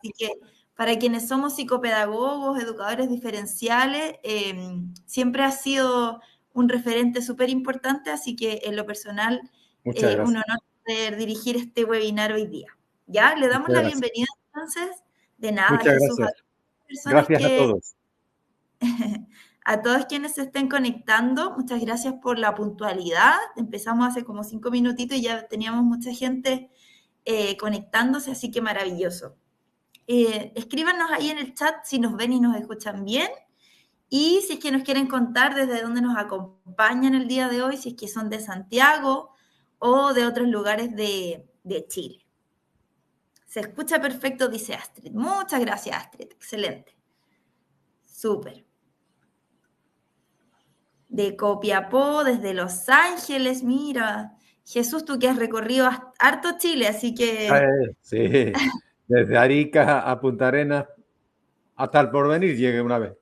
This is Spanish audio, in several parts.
Así que para quienes somos psicopedagogos, educadores diferenciales, siempre ha sido un referente súper importante, así que en lo personal, Muchas un gracias. honor poder dirigir este webinar hoy día. ¿Ya? Le damos Muchas la gracias. bienvenida entonces. De nada, Muchas Jesús, a gracias. todas las personas Gracias a todos. a todos quienes se estén conectando, muchas gracias por la puntualidad. Empezamos hace como 5 minutitos y ya teníamos mucha gente conectándose, así que maravilloso. Escríbanos ahí en el chat si nos ven y nos escuchan bien. Y si es que nos quieren contar desde dónde nos acompañan el día de hoy, si es que son de Santiago o de otros lugares de Chile. Se escucha perfecto, dice Astrid. Muchas gracias, Astrid. Excelente. Súper. De Copiapó, desde Los Ángeles, mira. Jesús, tú que has recorrido harto Chile, así que... Sí, desde Arica a Punta Arenas hasta el Porvenir llegué una vez.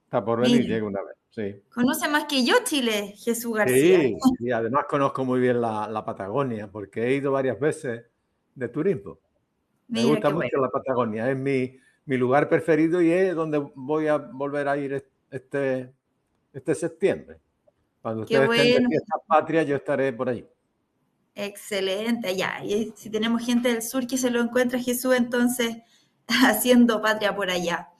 Hasta Porvenir Mira, llegué una vez, sí. conoce más que yo Chile, Jesús García. Sí, y además conozco muy bien la Patagonia, porque he ido varias veces de turismo. Me Mira, gusta qué bueno. mucho la Patagonia, es mi lugar preferido y es donde voy a volver a ir este septiembre. Cuando Qué ustedes estén de bueno. fiestas patrias, yo estaré por allí. Excelente, ya. Y si tenemos gente del sur que se lo encuentra Jesús, entonces haciendo patria por allá.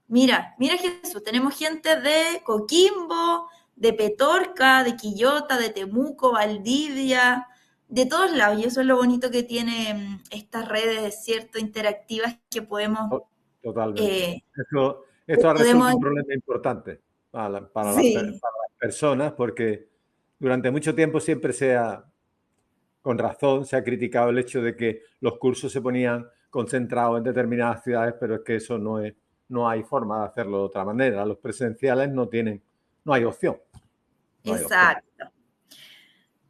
Mira, mira Jesús, tenemos gente de Coquimbo, de Petorca, de Quillota, de Temuco, Valdivia, de todos lados. Y eso es lo bonito que tienen estas redes, ¿cierto?, interactivas que podemos... Totalmente. eh, Esto ha resuelto podemos un problema importante para sí, las personas, porque durante mucho tiempo siempre con razón, se ha criticado el hecho de que los cursos se ponían concentrados en determinadas ciudades, pero es que eso no hay forma de hacerlo de otra manera. Los presenciales no hay opción. No hay opción. exacto.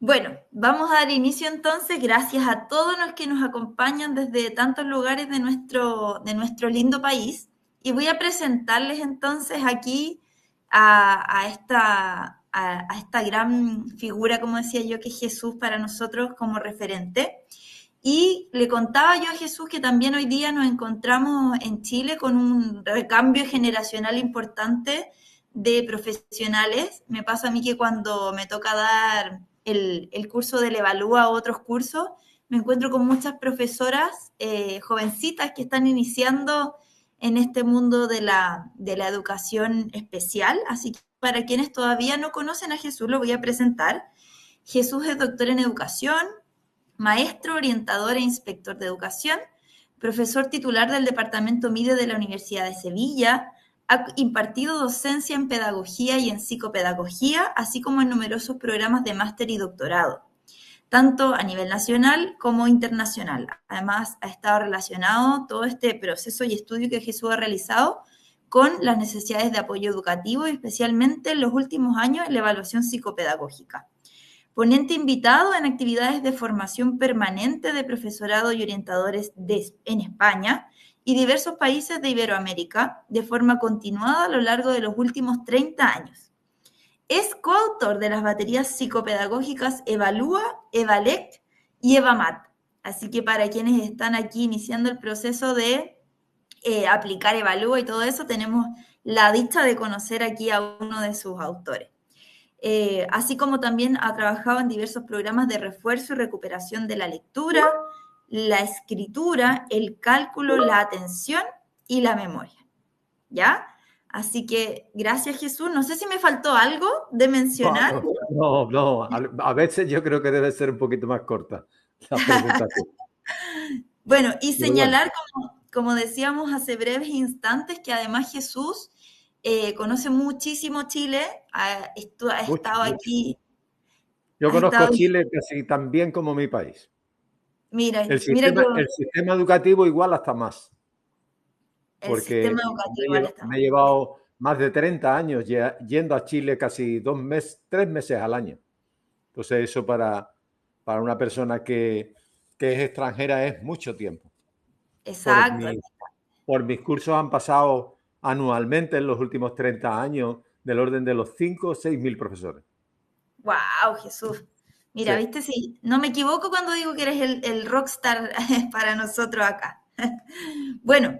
Bueno, vamos a dar inicio entonces, gracias a todos los que nos acompañan desde tantos lugares de nuestro lindo país. Y voy a presentarles entonces aquí a esta gran figura, como decía yo, que es Jesús para nosotros como referente. Y le contaba yo a Jesús que también hoy día nos encontramos en Chile con un recambio generacional importante de profesionales. Me pasa a mí que cuando me toca dar el curso del Evalúa o otros cursos, me encuentro con muchas profesoras jovencitas que están iniciando en este mundo de la educación especial. Así que para quienes todavía no conocen a Jesús, lo voy a presentar. Jesús es doctor en educación, maestro, orientador e inspector de educación, profesor titular del Departamento MIDE de la Universidad de Sevilla, ha impartido docencia en pedagogía y en psicopedagogía, así como en numerosos programas de máster y doctorado, tanto a nivel nacional como internacional. Además, ha estado relacionado todo este proceso y estudio que Jesús ha realizado con las necesidades de apoyo educativo y especialmente en los últimos años en la evaluación psicopedagógica. Ponente invitado en actividades de formación permanente de profesorado y orientadores en España y diversos países de Iberoamérica de forma continuada a lo largo de los últimos 30 años. Es coautor de las baterías psicopedagógicas Evalúa, Evalec y Evamat. Así que para quienes están aquí iniciando el proceso de aplicar Evalúa y todo eso, tenemos la dicha de conocer aquí a uno de sus autores. Así como también ha trabajado en diversos programas de refuerzo y recuperación de la lectura, la escritura, el cálculo, la atención y la memoria. ¿Ya? Así que gracias, Jesús. No sé si me faltó algo de mencionar. No. A veces yo creo que debe ser un poquito más corta la presentación. Bueno, y Pero bueno, señalar, como decíamos hace breves instantes, que además Jesús conoce muchísimo Chile, ha mucho, estado mucho. aquí, Yo ha conozco estado, Chile casi tan bien como mi país. mira, El mira que el sistema educativo igual hasta más, el porque sistema educativo está me he muy bien. llevado más de 30 años yendo a Chile casi 3 meses al año. Entonces eso para una persona que es extranjera es mucho tiempo. Por, Exacto. mi, por mis cursos han pasado anualmente en los últimos 30 años del orden de los 5 o 6 mil profesores. Wow, Jesús. Sí, Mira, viste, sí, no me equivoco cuando digo que eres el rockstar para nosotros acá. Bueno,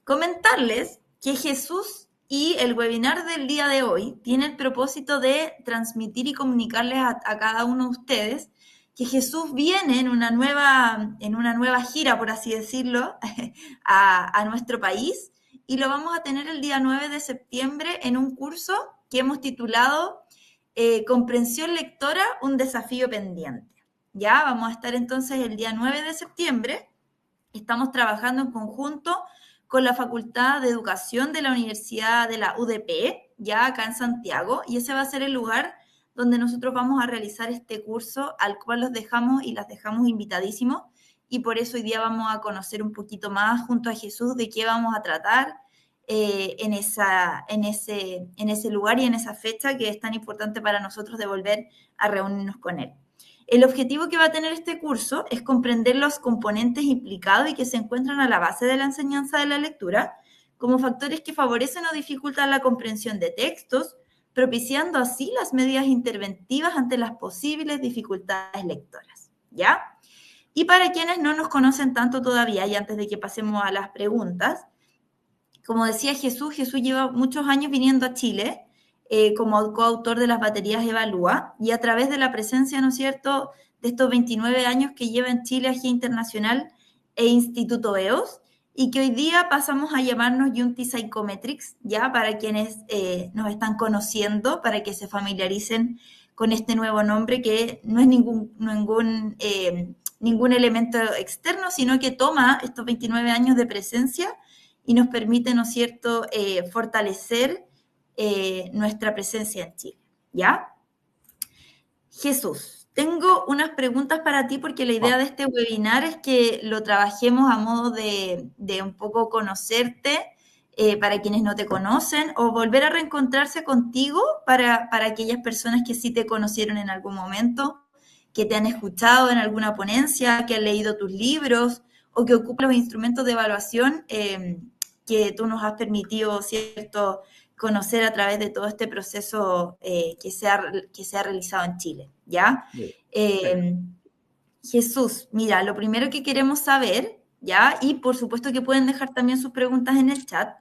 comentarles que Jesús y el webinar del día de hoy tiene el propósito de transmitir y comunicarles a cada uno de ustedes que Jesús viene en una nueva gira, por así decirlo, a nuestro país, y lo vamos a tener el día 9 de septiembre en un curso que hemos titulado Comprensión Lectora, un desafío pendiente. Ya vamos a estar entonces el día 9 de septiembre. Estamos trabajando en conjunto con la Facultad de Educación de la Universidad de la UDP, ya acá en Santiago, y ese va a ser el lugar donde nosotros vamos a realizar este curso, al cual los dejamos y las dejamos invitadísimos, y por eso hoy día vamos a conocer un poquito más junto a Jesús de qué vamos a tratar en ese lugar y en esa fecha que es tan importante para nosotros de volver a reunirnos con él. El objetivo que va a tener este curso es comprender los componentes implicados y que se encuentran a la base de la enseñanza de la lectura, como factores que favorecen o dificultan la comprensión de textos, propiciando así las medidas interventivas ante las posibles dificultades lectoras, ¿ya? Y para quienes no nos conocen tanto todavía, y antes de que pasemos a las preguntas, como decía Jesús lleva muchos años viniendo a Chile, como coautor de las baterías Evalúa, y a través de la presencia, ¿no es cierto?, de estos 29 años que lleva en Chile AGIA Internacional e Instituto EOS, y que hoy día pasamos a llamarnos Junti Psychometrics, ya para quienes nos están conociendo, para que se familiaricen con este nuevo nombre, que no es ningún elemento externo, sino que toma estos 29 años de presencia y nos permite, ¿no es cierto?, fortalecer nuestra presencia en Chile, ¿ya? Jesús, tengo unas preguntas para ti porque la idea de este webinar es que lo trabajemos a modo de un poco conocerte, para quienes no te conocen, o volver a reencontrarse contigo para aquellas personas que sí te conocieron en algún momento, que te han escuchado en alguna ponencia, que han leído tus libros o que ocupan los instrumentos de evaluación que tú nos has permitido, ¿cierto?, conocer a través de todo este proceso que se ha realizado en Chile, ¿ya? Jesús, mira, lo primero que queremos saber, ¿ya? Y por supuesto que pueden dejar también sus preguntas en el chat,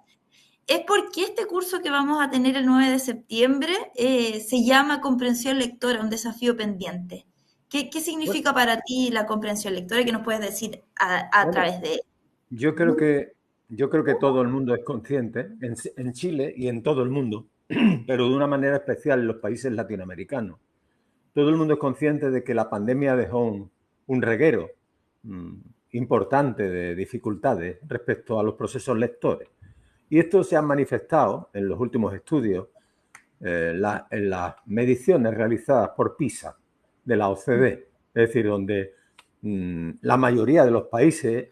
es por qué este curso que vamos a tener el 9 de septiembre se llama Comprensión Lectora, un desafío pendiente. ¿Qué significa para ti la comprensión lectora? ¿Qué nos puedes decir a través de él? Yo creo que todo el mundo es consciente, en Chile y en todo el mundo, pero de una manera especial en los países latinoamericanos. Todo el mundo es consciente de que la pandemia dejó un reguero importante de dificultades respecto a los procesos lectores. Y esto se ha manifestado en los últimos estudios, en las mediciones realizadas por PISA de la OCDE, es decir, donde la mayoría de los países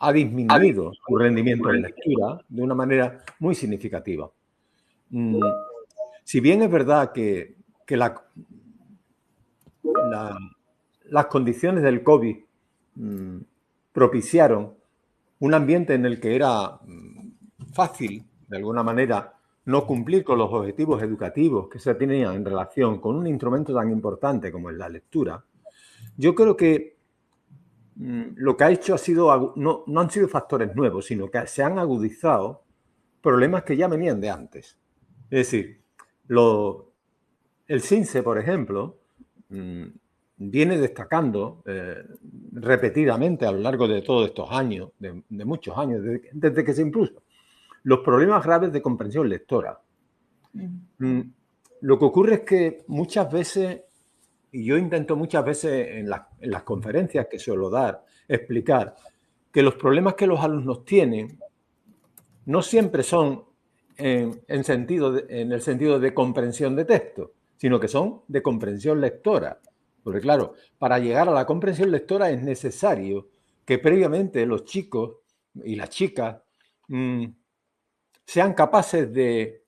ha disminuido su rendimiento en lectura de una manera muy significativa. Si bien es verdad que las condiciones del COVID propiciaron un ambiente en el que era fácil, de alguna manera, no cumplir con los objetivos educativos que se tenían en relación con un instrumento tan importante como es la lectura, yo creo que lo que ha hecho no han sido factores nuevos, sino que se han agudizado problemas que ya venían de antes. Es decir, el CINSE, por ejemplo, viene destacando repetidamente a lo largo de todos estos años, de muchos años, desde que se impuso, los problemas graves de comprensión lectora. Lo que ocurre es que muchas veces, y yo intento muchas veces en las conferencias que suelo dar, explicar que los problemas que los alumnos tienen no siempre son en el sentido de comprensión de texto, sino que son de comprensión lectora. Porque claro, para llegar a la comprensión lectora es necesario que previamente los chicos y las chicas sean capaces de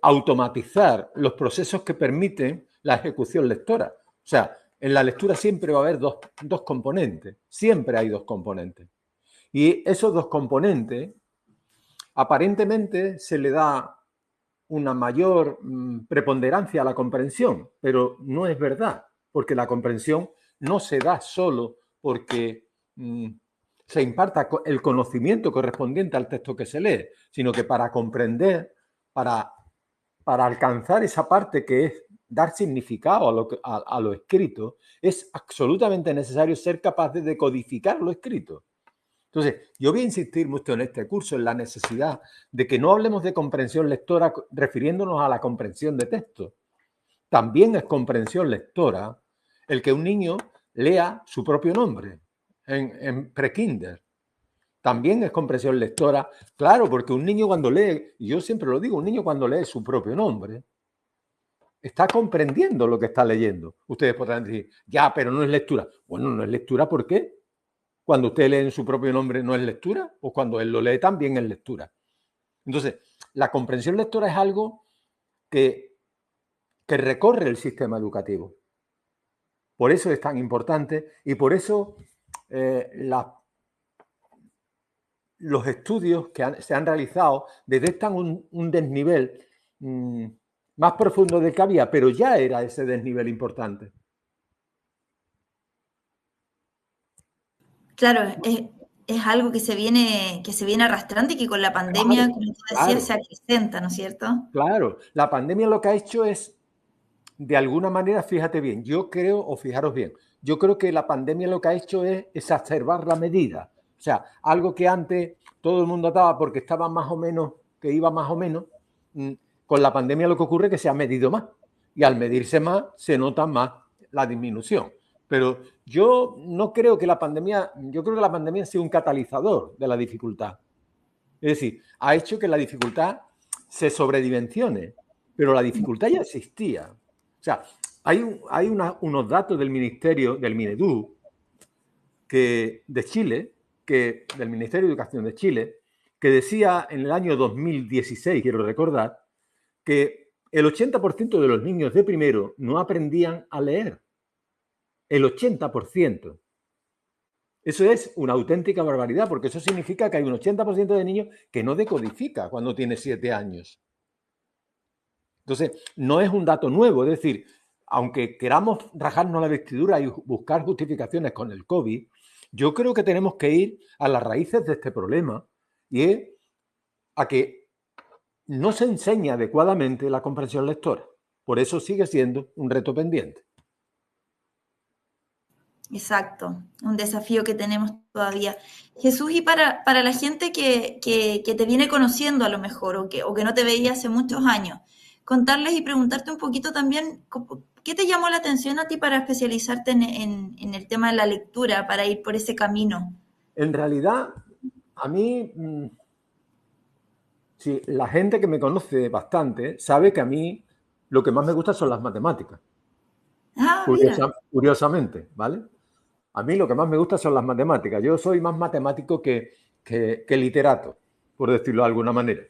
automatizar los procesos que permiten la ejecución lectora. O sea, en la lectura siempre va a haber dos componentes, siempre hay dos componentes. Y esos dos componentes, aparentemente se le da una mayor preponderancia a la comprensión, pero no es verdad, porque la comprensión no se da solo porque se imparta el conocimiento correspondiente al texto que se lee, sino que para comprender, para alcanzar esa parte que es dar significado a lo escrito, es absolutamente necesario ser capaz de decodificar lo escrito. Entonces, yo voy a insistir mucho en este curso en la necesidad de que no hablemos de comprensión lectora refiriéndonos a la comprensión de texto. También es comprensión lectora el que un niño lea su propio nombre en prekinder. También es comprensión lectora, claro, porque un niño cuando lee, y yo siempre lo digo, un niño cuando lee su propio nombre, está comprendiendo lo que está leyendo. Ustedes podrán decir, ya, pero no es lectura. Bueno, no es lectura, ¿por qué? Cuando usted lee en su propio nombre, ¿no es lectura? O cuando él lo lee también es lectura. Entonces, la comprensión lectora es algo que recorre el sistema educativo. Por eso es tan importante y por eso los estudios que se han realizado detectan un desnivel más profundo del que había, pero ya era ese desnivel importante. Claro, es algo que se viene arrastrando y que con la pandemia, como tú decías, se acrecenta, ¿no es cierto? Claro, la pandemia lo que ha hecho es, de alguna manera, fíjate bien, yo creo, o fijaros bien, yo creo que la pandemia lo que ha hecho es exacerbar la medida. O sea, algo que antes todo el mundo ataba porque estaba más o menos, que iba más o menos, con la pandemia lo que ocurre es que se ha medido más. Y al medirse más, se nota más la disminución. Pero yo no creo que la pandemia, yo creo que la pandemia ha sido un catalizador de la dificultad. Es decir, ha hecho que la dificultad se sobredimensione, pero la dificultad ya existía. O sea, hay unos datos del Ministerio, del Minedu, de Chile, del Ministerio de Educación de Chile, que decía en el año 2016, quiero recordar, que el 80% de los niños de primero no aprendían a leer. El 80%. Eso es una auténtica barbaridad, porque eso significa que hay un 80% de niños que no decodifica cuando tiene 7 años. Entonces, no es un dato nuevo, es decir, aunque queramos rajarnos la vestidura y buscar justificaciones con el COVID, yo creo que tenemos que ir a las raíces de este problema y es a que no se enseña adecuadamente la comprensión lectora. Por eso sigue siendo un reto pendiente. Exacto, un desafío que tenemos todavía. Jesús, y para la gente que te viene conociendo a lo mejor o que no te veía hace muchos años, contarles y preguntarte un poquito también, ¿qué te llamó la atención a ti para especializarte en el tema de la lectura, para ir por ese camino? En realidad, a mí, sí, la gente que me conoce bastante sabe que a mí lo que más me gusta son las matemáticas. Ah, mira. Curiosamente, ¿vale? A mí lo que más me gusta son las matemáticas. Yo soy más matemático que literato, por decirlo de alguna manera.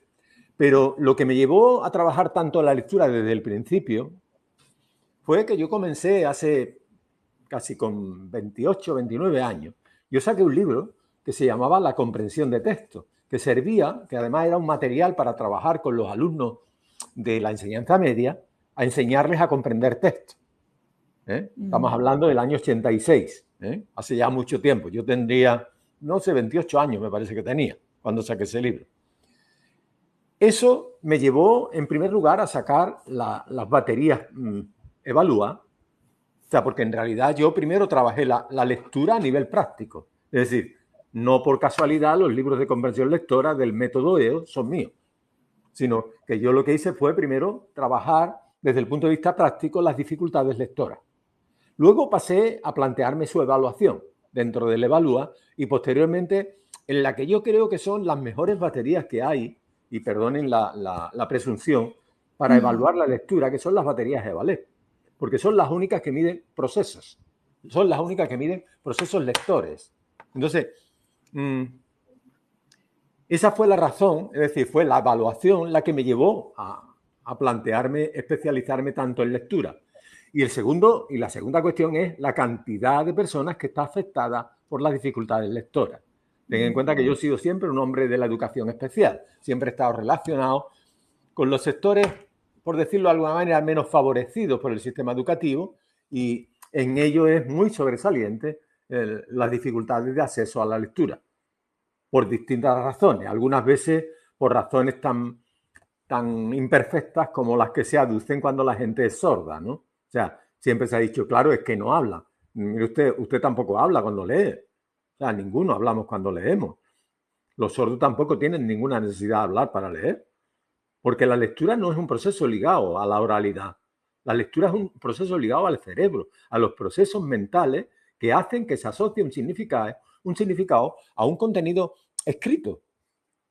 Pero lo que me llevó a trabajar tanto la lectura desde el principio fue que yo comencé hace casi con 28, 29 años. Yo saqué un libro que se llamaba La comprensión de texto, que servía, que además era un material para trabajar con los alumnos de la enseñanza media, a enseñarles a comprender texto. Estamos hablando del año 86, hace ya mucho tiempo. Yo tendría, no sé, 28 años me parece que tenía cuando saqué ese libro. Eso me llevó, en primer lugar, a sacar las baterías Evalúa. O sea, porque en realidad yo primero trabajé la lectura a nivel práctico. Es decir, no por casualidad los libros de comprensión lectora del método EO son míos, sino que yo lo que hice fue primero trabajar desde el punto de vista práctico las dificultades lectoras. Luego pasé a plantearme su evaluación dentro del Evalúa y posteriormente en la que yo creo que son las mejores baterías que hay, y perdonen la presunción, para evaluar la lectura, que son las baterías Evalé, porque son las únicas que miden procesos, son las únicas que miden procesos lectores. Entonces, esa fue la razón, es decir, fue la evaluación la que me llevó a plantearme especializarme tanto en lectura. Y la segunda cuestión es la cantidad de personas que está afectada por las dificultades lectoras. Ten en cuenta que yo he sido siempre un hombre de la educación especial. Siempre he estado relacionado con los sectores, por decirlo de alguna manera, menos favorecidos por el sistema educativo, y en ello es muy sobresaliente las dificultades de acceso a la lectura, por distintas razones, algunas veces por razones tan imperfectas como las que se aducen cuando la gente es sorda, ¿no? O sea, siempre se ha dicho, claro, es que no habla. Mire usted tampoco habla cuando lee. O sea, ninguno hablamos cuando leemos. Los sordos tampoco tienen ninguna necesidad de hablar para leer, porque la lectura no es un proceso ligado a la oralidad. La lectura es un proceso ligado al cerebro, a los procesos mentales que hacen que se asocie un significado a un contenido escrito.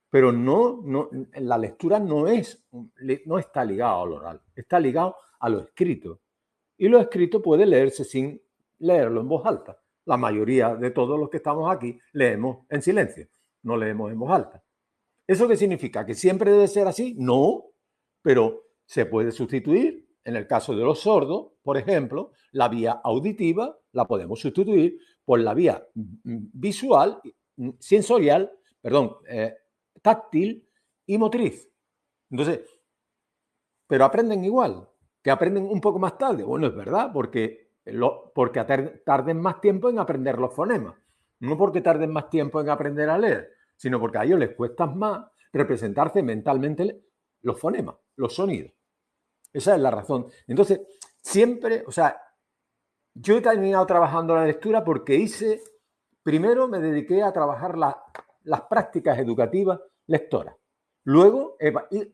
Pero la lectura no está ligado al oral, está ligado a lo escrito. Y lo escrito puede leerse sin leerlo en voz alta. La mayoría de todos los que estamos aquí leemos en silencio, no leemos en voz alta. ¿Eso qué significa? ¿Que siempre debe ser así? No, pero se puede sustituir. En el caso de los sordos, por ejemplo, la vía auditiva la podemos sustituir por la vía visual, sensorial, táctil y motriz. Entonces, pero aprenden igual, que aprenden un poco más tarde. Bueno, es verdad, porque tarden más tiempo en aprender los fonemas. No porque tarden más tiempo en aprender a leer, sino porque a ellos les cuesta más representarse mentalmente los fonemas, los sonidos. Esa es la razón. Entonces, siempre, o sea, yo he terminado trabajando la lectura porque primero me dediqué a trabajar las prácticas educativas lectoras. Luego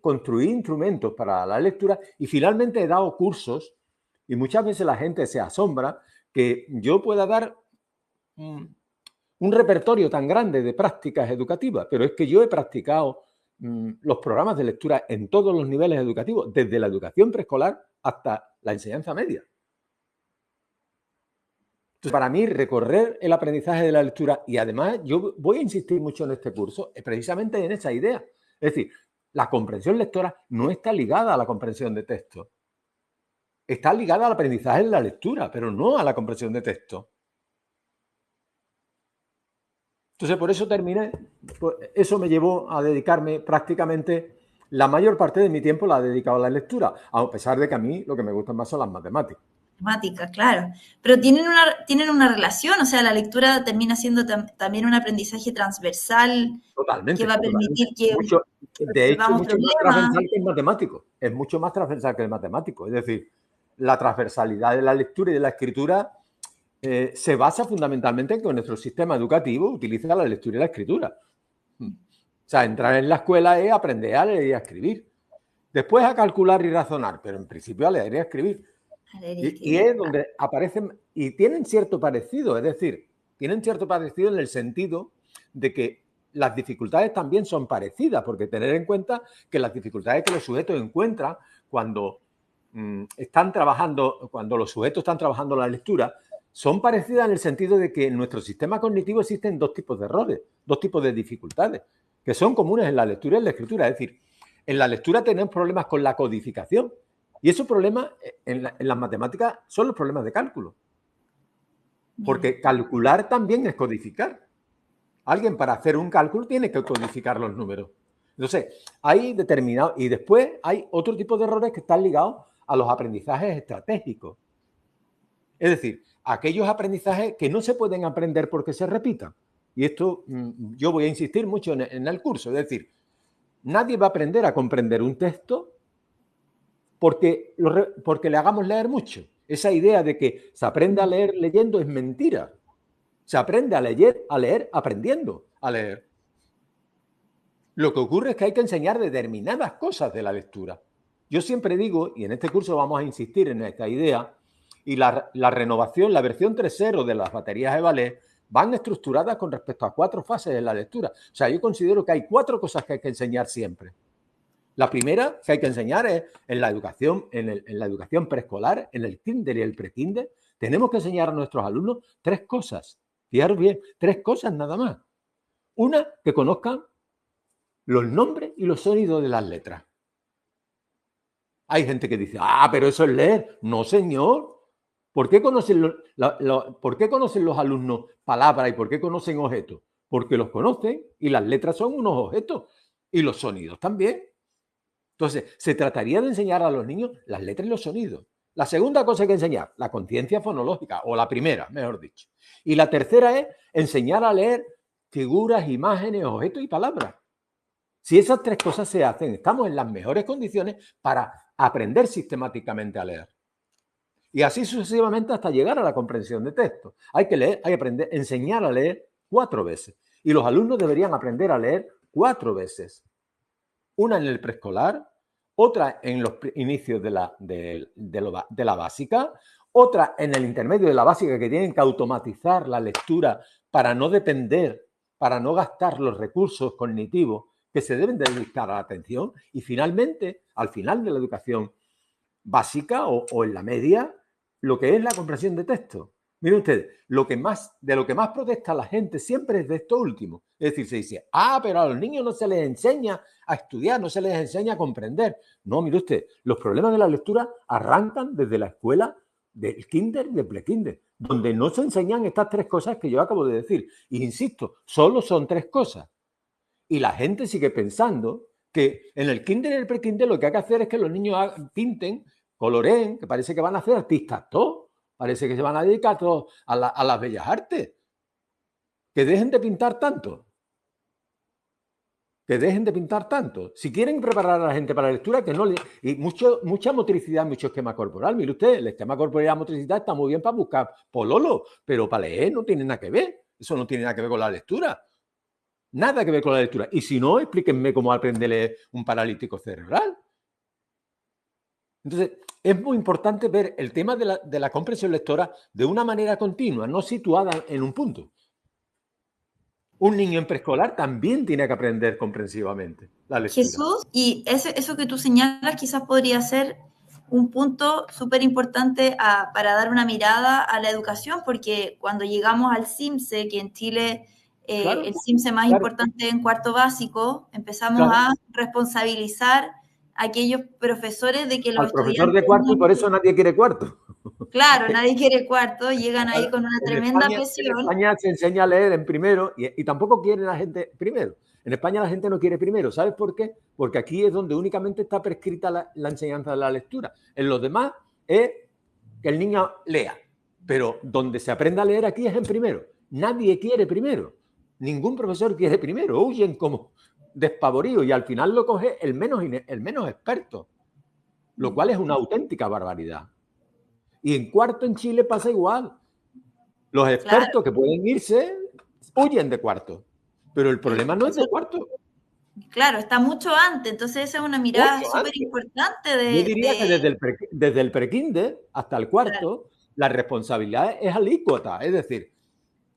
construí instrumentos para la lectura y finalmente he dado cursos, y muchas veces la gente se asombra que yo pueda dar un repertorio tan grande de prácticas educativas, pero es que yo he practicado los programas de lectura en todos los niveles educativos, desde la educación preescolar hasta la enseñanza media. Entonces, para mí, recorrer el aprendizaje de la lectura, y además yo voy a insistir mucho en este curso, es precisamente en esa idea. Es decir, la comprensión lectora no está ligada a la comprensión de texto. Está ligada al aprendizaje de la lectura, pero no a la comprensión de texto. Entonces, por eso terminé, eso me llevó a dedicarme prácticamente, la mayor parte de mi tiempo la he dedicado a la lectura, a pesar de que a mí lo que me gustan más son las matemáticas. Matemáticas, claro. Pero tienen una relación, o sea, la lectura termina siendo también un aprendizaje transversal. Totalmente. Que va a permitir que de hecho, mucho más transversal que el matemático. Es mucho más transversal que el matemático. Es decir, la transversalidad de la lectura y de la escritura se basa fundamentalmente en que nuestro sistema educativo utiliza la lectura y la escritura. O sea, entrar en la escuela es aprender a leer y a escribir. Después a calcular y razonar, pero en principio a leer y a escribir. Y es donde aparecen, y tienen cierto parecido, es decir, tienen cierto parecido en el sentido de que las dificultades también son parecidas, porque tener en cuenta que las dificultades que los sujetos encuentran cuando cuando los sujetos están trabajando la lectura, son parecidas en el sentido de que en nuestro sistema cognitivo existen dos tipos de errores, dos tipos de dificultades, que son comunes en la lectura y en la escritura. Es decir, en la lectura tenemos problemas con la codificación, y esos problemas en las matemáticas son los problemas de cálculo. Porque calcular también es codificar. Alguien para hacer un cálculo tiene que codificar los números. Entonces, hay determinados... Y después hay otro tipo de errores que están ligados a los aprendizajes estratégicos. Es decir, aquellos aprendizajes que no se pueden aprender porque se repitan. Y esto yo voy a insistir mucho en el curso. Es decir, nadie va a aprender a comprender un texto porque le hagamos leer mucho. Esa idea de que se aprende a leer leyendo es mentira. Se aprende a leer aprendiendo a leer. Lo que ocurre es que hay que enseñar determinadas cosas de la lectura. Yo siempre digo, y en este curso vamos a insistir en esta idea, y la renovación, la versión 3.0 de las baterías de ballet van estructuradas con respecto a 4 fases de la lectura. O sea, yo considero que hay 4 cosas que hay que enseñar siempre. La primera que hay que enseñar es en la educación preescolar, en el kinder y el prekinder. Tenemos que enseñar a nuestros alumnos 3 cosas. Fijaros bien, 3 cosas nada más. Una, que conozcan los nombres y los sonidos de las letras. Hay gente que dice, pero eso es leer. No, señor. ¿Por qué conocen los alumnos palabras y por qué conocen objetos? Porque los conocen y las letras son unos objetos y los sonidos también. Entonces, se trataría de enseñar a los niños las letras y los sonidos. La segunda cosa que hay que enseñar, la conciencia fonológica, o la primera, mejor dicho. Y la tercera es enseñar a leer figuras, imágenes, objetos y palabras. Si esas tres cosas se hacen, estamos en las mejores condiciones para aprender sistemáticamente a leer. Y así sucesivamente hasta llegar a la comprensión de texto. Hay que leer, hay que aprender, enseñar a leer 4 veces. Y los alumnos deberían aprender a leer 4 veces. Una en el preescolar, otra en los inicios de la básica, otra en el intermedio de la básica, que tienen que automatizar la lectura para no depender, para no gastar los recursos cognitivos que se deben dedicar a la atención, y finalmente, al final de la educación básica o en la media, lo que es la comprensión de texto. Miren ustedes, de lo que más protesta la gente siempre es de esto último. Es decir, se dice, pero a los niños no se les enseña a estudiar, no se les enseña a comprender. No, mire usted, los problemas de la lectura arrancan desde la escuela del kinder y del prekinder, donde no se enseñan estas 3 cosas que yo acabo de decir. Y insisto, solo son 3 cosas. Y la gente sigue pensando que en el kinder y el prekinder lo que hay que hacer es que los niños pinten, coloreen, que parece que van a ser artistas todos. Parece que se van a dedicar todos a las bellas artes. Que dejen de pintar tanto. Que dejen de pintar tanto. Si quieren preparar a la gente para la lectura, que no le... Y mucha motricidad, mucho esquema corporal. Mire usted, el esquema corporal y la motricidad está muy bien para buscar pololo, pero para leer no tiene nada que ver. Eso no tiene nada que ver con la lectura. Nada que ver con la lectura. Y si no, explíquenme cómo aprende a leer un paralítico cerebral. Entonces, es muy importante ver el tema de la comprensión lectora de una manera continua, no situada en un punto. Un niño en preescolar también tiene que aprender comprensivamente la lectura. Jesús, y eso que tú señalas quizás podría ser un punto súper importante para dar una mirada a la educación, porque cuando llegamos al CIMSE, que en Chile Claro, el CIMSE más importante en cuarto básico, empezamos a responsabilizar a aquellos profesores de que los al profesor de cuarto, y por eso nadie quiere cuarto. Claro, nadie quiere cuarto, llegan ahí con una tremenda presión. En España se enseña a leer en primero y tampoco quiere la gente primero. En España la gente no quiere primero. ¿Sabes por qué? Porque aquí es donde únicamente está prescrita la enseñanza de la lectura. En los demás es que el niño lea. Pero donde se aprenda a leer aquí es en primero. Nadie quiere primero. Ningún profesor quiere primero. Huyen como despavoridos y al final lo coge el menos experto. Lo cual es una auténtica barbaridad. Y en cuarto en Chile pasa igual. Los expertos que pueden irse huyen de cuarto. Pero el problema no es de cuarto. Claro, está mucho antes. Entonces esa es una mirada súper importante Yo diría que desde el prekinder hasta el cuarto, la responsabilidad es alícuota. Es decir,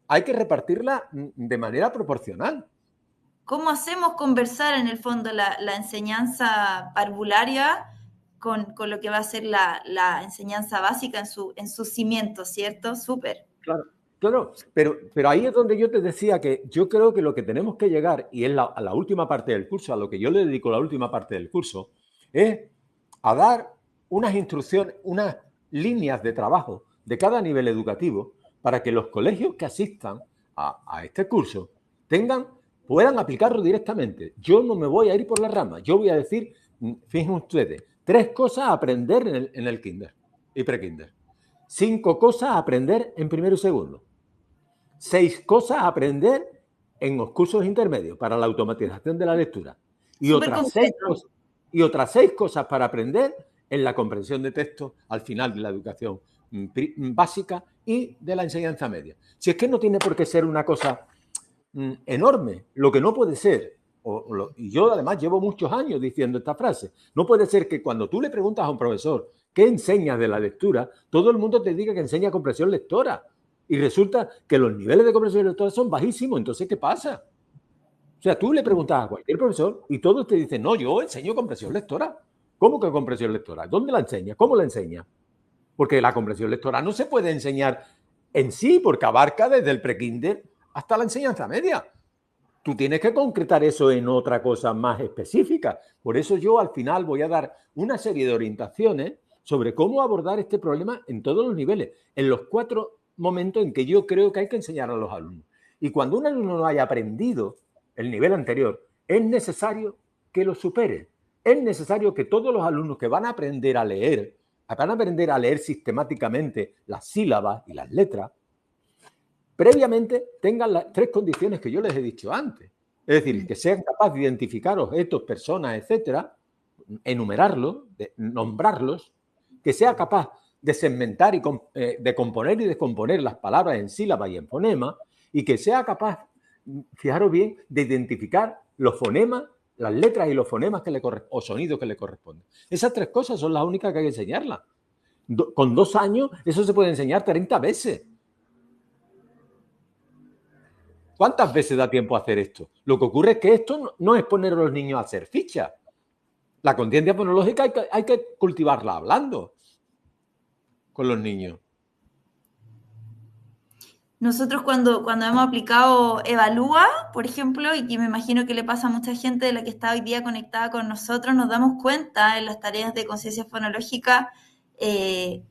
hay que repartirla de manera proporcional. ¿Cómo hacemos conversar en el fondo la enseñanza parvularia con lo que va a ser la enseñanza básica en su cimiento, ¿cierto? Súper. Claro, pero ahí es donde yo te decía que yo creo que lo que tenemos que llegar, y es a la última parte del curso, a lo que yo le dedico la última parte del curso, es a dar unas instrucciones, unas líneas de trabajo de cada nivel educativo para que los colegios que asistan a este curso puedan aplicarlo directamente. Yo no me voy a ir por la rama, yo voy a decir, fíjense ustedes, 3 cosas a aprender en el kinder y prekinder, 5 cosas a aprender en primero y segundo, 6 cosas a aprender en los cursos intermedios para la automatización de la lectura y otras 6 cosas para aprender en la comprensión de texto al final de la educación básica y de la enseñanza media. Si es que no tiene por qué ser una cosa enorme, lo que no puede ser, y yo además llevo muchos años diciendo esta frase, no puede ser que cuando tú le preguntas a un profesor ¿qué enseñas de la lectura? Todo el mundo te diga que enseña comprensión lectora. Y resulta que los niveles de comprensión lectora son bajísimos. Entonces, ¿qué pasa? O sea, tú le preguntas a cualquier profesor y todos te dicen, no, yo enseño comprensión lectora. ¿Cómo que comprensión lectora? ¿Dónde la enseñas? ¿Cómo la enseñas? Porque la comprensión lectora no se puede enseñar en sí, porque abarca desde el prekinder hasta la enseñanza media. Tú tienes que concretar eso en otra cosa más específica. Por eso yo al final voy a dar una serie de orientaciones sobre cómo abordar este problema en todos los niveles, en los 4 momentos en que yo creo que hay que enseñar a los alumnos. Y cuando un alumno no haya aprendido el nivel anterior, es necesario que lo supere. Es necesario que todos los alumnos que van a aprender a leer van a aprender a leer sistemáticamente las sílabas y las letras, previamente tengan las 3 condiciones que yo les he dicho antes. Es decir, que sean capaces de identificar objetos, personas, etcétera, enumerarlos, de nombrarlos, que sea capaz de segmentar y de componer y descomponer las palabras en sílabas y en fonemas, y que sea capaz, fijaros bien, de identificar los fonemas, las letras y los fonemas o sonidos que le corresponden. Esas 3 cosas son las únicas que hay que enseñarlas. Con 2 años eso se puede enseñar 30 veces. ¿Cuántas veces da tiempo a hacer esto? Lo que ocurre es que esto no es poner a los niños a hacer fichas. La conciencia fonológica hay que cultivarla hablando con los niños. Nosotros cuando hemos aplicado Evalúa, por ejemplo, y que me imagino que le pasa a mucha gente de la que está hoy día conectada con nosotros, nos damos cuenta en las tareas de conciencia fonológica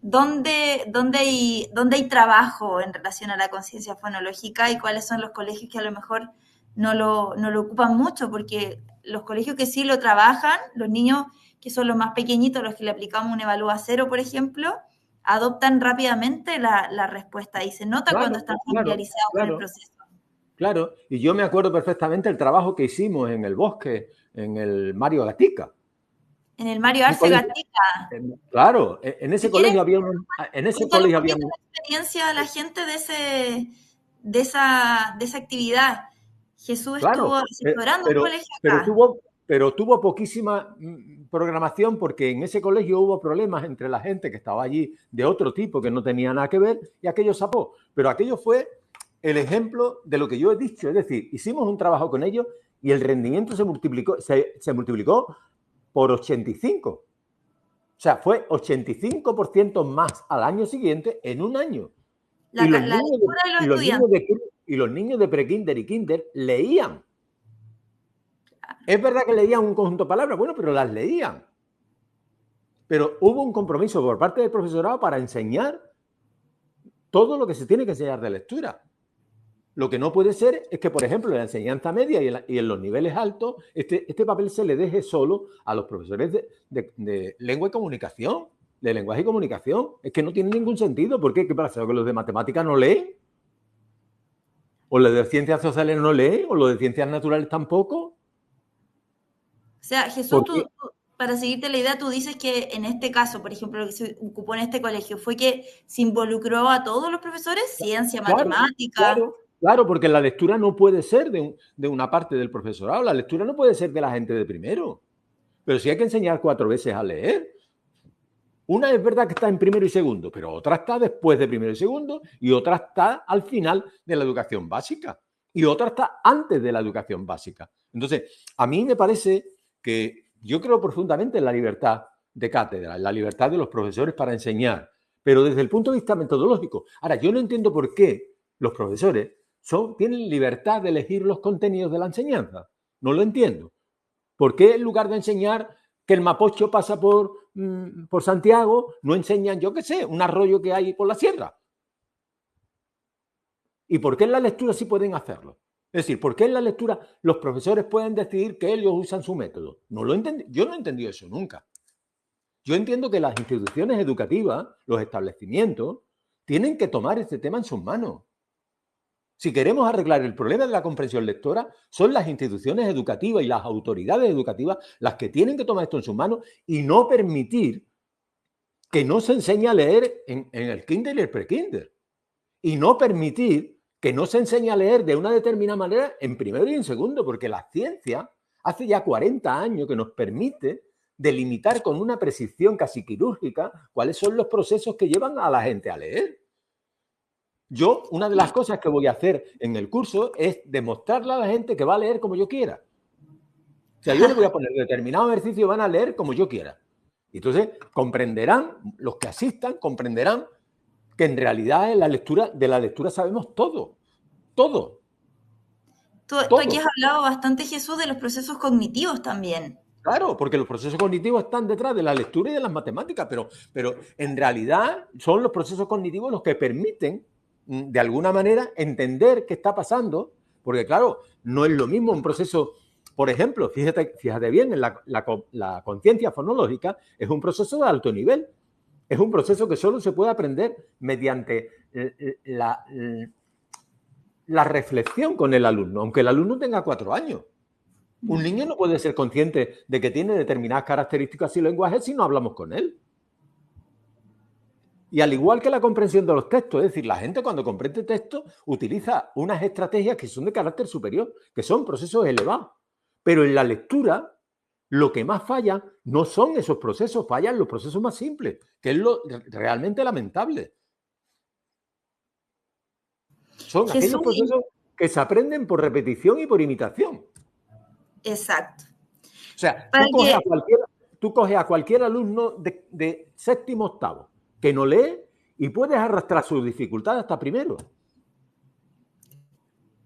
dónde hay trabajo en relación a la conciencia fonológica y cuáles son los colegios que a lo mejor no lo ocupan mucho, porque los colegios que sí lo trabajan, los niños que son los más pequeñitos, los que le aplicamos un Evalúa 0, por ejemplo, adoptan rápidamente la respuesta y se nota cuando están familiarizados con el proceso. Claro, y yo me acuerdo perfectamente el trabajo que hicimos en el bosque, en el Mario Gatica. En el Mario Arce Gatica. Claro, en ese colegio había en ese colegio había una experiencia a la gente de esa actividad. Jesús estuvo asesorando un colegio acá. Pero tuvo poquísima programación porque en ese colegio hubo problemas entre la gente que estaba allí de otro tipo que no tenía nada que ver y aquello zapó. Pero aquello fue el ejemplo de lo que yo he dicho. Es decir, hicimos un trabajo con ellos y el rendimiento se multiplicó por 85. O sea, fue 85% más al año siguiente en un año. Y los niños de prekinder y kinder leían. Es verdad que leían un conjunto de palabras, bueno, pero las leían. Pero hubo un compromiso por parte del profesorado para enseñar todo lo que se tiene que enseñar de lectura. Lo que no puede ser es que, por ejemplo, en la enseñanza media y en los niveles altos, este papel se le deje solo a los profesores de lengua y comunicación, de lenguaje y comunicación. Es que no tiene ningún sentido. ¿Por qué? ¿Qué pasa? ¿Que los de matemáticas no leen? ¿O los de ciencias sociales no leen? ¿O los de ciencias naturales tampoco? O sea, Jesús, tú, para seguirte la idea, tú dices que en este caso, por ejemplo, lo que se ocupó en este colegio, fue que se involucró a todos los profesores, ciencia, matemática. Claro, porque la lectura no puede ser de una parte del profesorado, la lectura no puede ser de la gente de primero. Pero sí hay que enseñar 4 veces a leer. Una es verdad que está en primero y segundo, pero otra está después de primero y segundo y otra está al final de la educación básica y otra está antes de la educación básica. Entonces, a mí me parece que yo creo profundamente en la libertad de cátedra, en la libertad de los profesores para enseñar, pero desde el punto de vista metodológico. Ahora, yo no entiendo por qué los profesores tienen libertad de elegir los contenidos de la enseñanza. No lo entiendo. ¿Por qué en lugar de enseñar que el Mapocho pasa por Santiago, no enseñan, yo qué sé, un arroyo que hay por la sierra? ¿Y por qué en la lectura sí pueden hacerlo? Es decir, ¿por qué en la lectura los profesores pueden decidir que ellos usan su método? No lo entendí. Yo no he entendido eso nunca. Yo entiendo que las instituciones educativas, los establecimientos, tienen que tomar este tema en sus manos. Si queremos arreglar el problema de la comprensión lectora, son las instituciones educativas y las autoridades educativas las que tienen que tomar esto en sus manos y no permitir que no se enseñe a leer en el kinder y el prekinder. Y no permitir que no se enseñe a leer de una determinada manera en primero y en segundo, porque la ciencia hace ya 40 años que nos permite delimitar con una precisión casi quirúrgica cuáles son los procesos que llevan a la gente a leer. Yo, una de las cosas que voy a hacer en el curso es demostrarle a la gente que va a leer como yo quiera. O sea, yo les voy a poner determinado ejercicio y van a leer como yo quiera. Y entonces comprenderán, los que asistan, comprenderán que en realidad de la lectura sabemos todo. Todo. Tú aquí has hablado bastante, Jesús, de los procesos cognitivos también. Claro, porque los procesos cognitivos están detrás de la lectura y de las matemáticas, pero en realidad son los procesos cognitivos los que permiten de alguna manera entender qué está pasando, porque claro, no es lo mismo un proceso, por ejemplo, fíjate bien, la conciencia fonológica es un proceso de alto nivel. Es un proceso que solo se puede aprender mediante la reflexión con el alumno, aunque el alumno tenga 4 años. Un niño no puede ser consciente de que tiene determinadas características y lenguajes si no hablamos con él. Y al igual que la comprensión de los textos, es decir, la gente cuando comprende textos utiliza unas estrategias que son de carácter superior, que son procesos elevados. Pero en la lectura, lo que más falla no son esos procesos, fallan los procesos más simples, que es lo realmente lamentable. Son aquellos procesos que se aprenden por repetición y por imitación. Exacto. O sea, tú coges a cualquier alumno de séptimo, octavo, que no lee y puedes arrastrar sus dificultades hasta primero.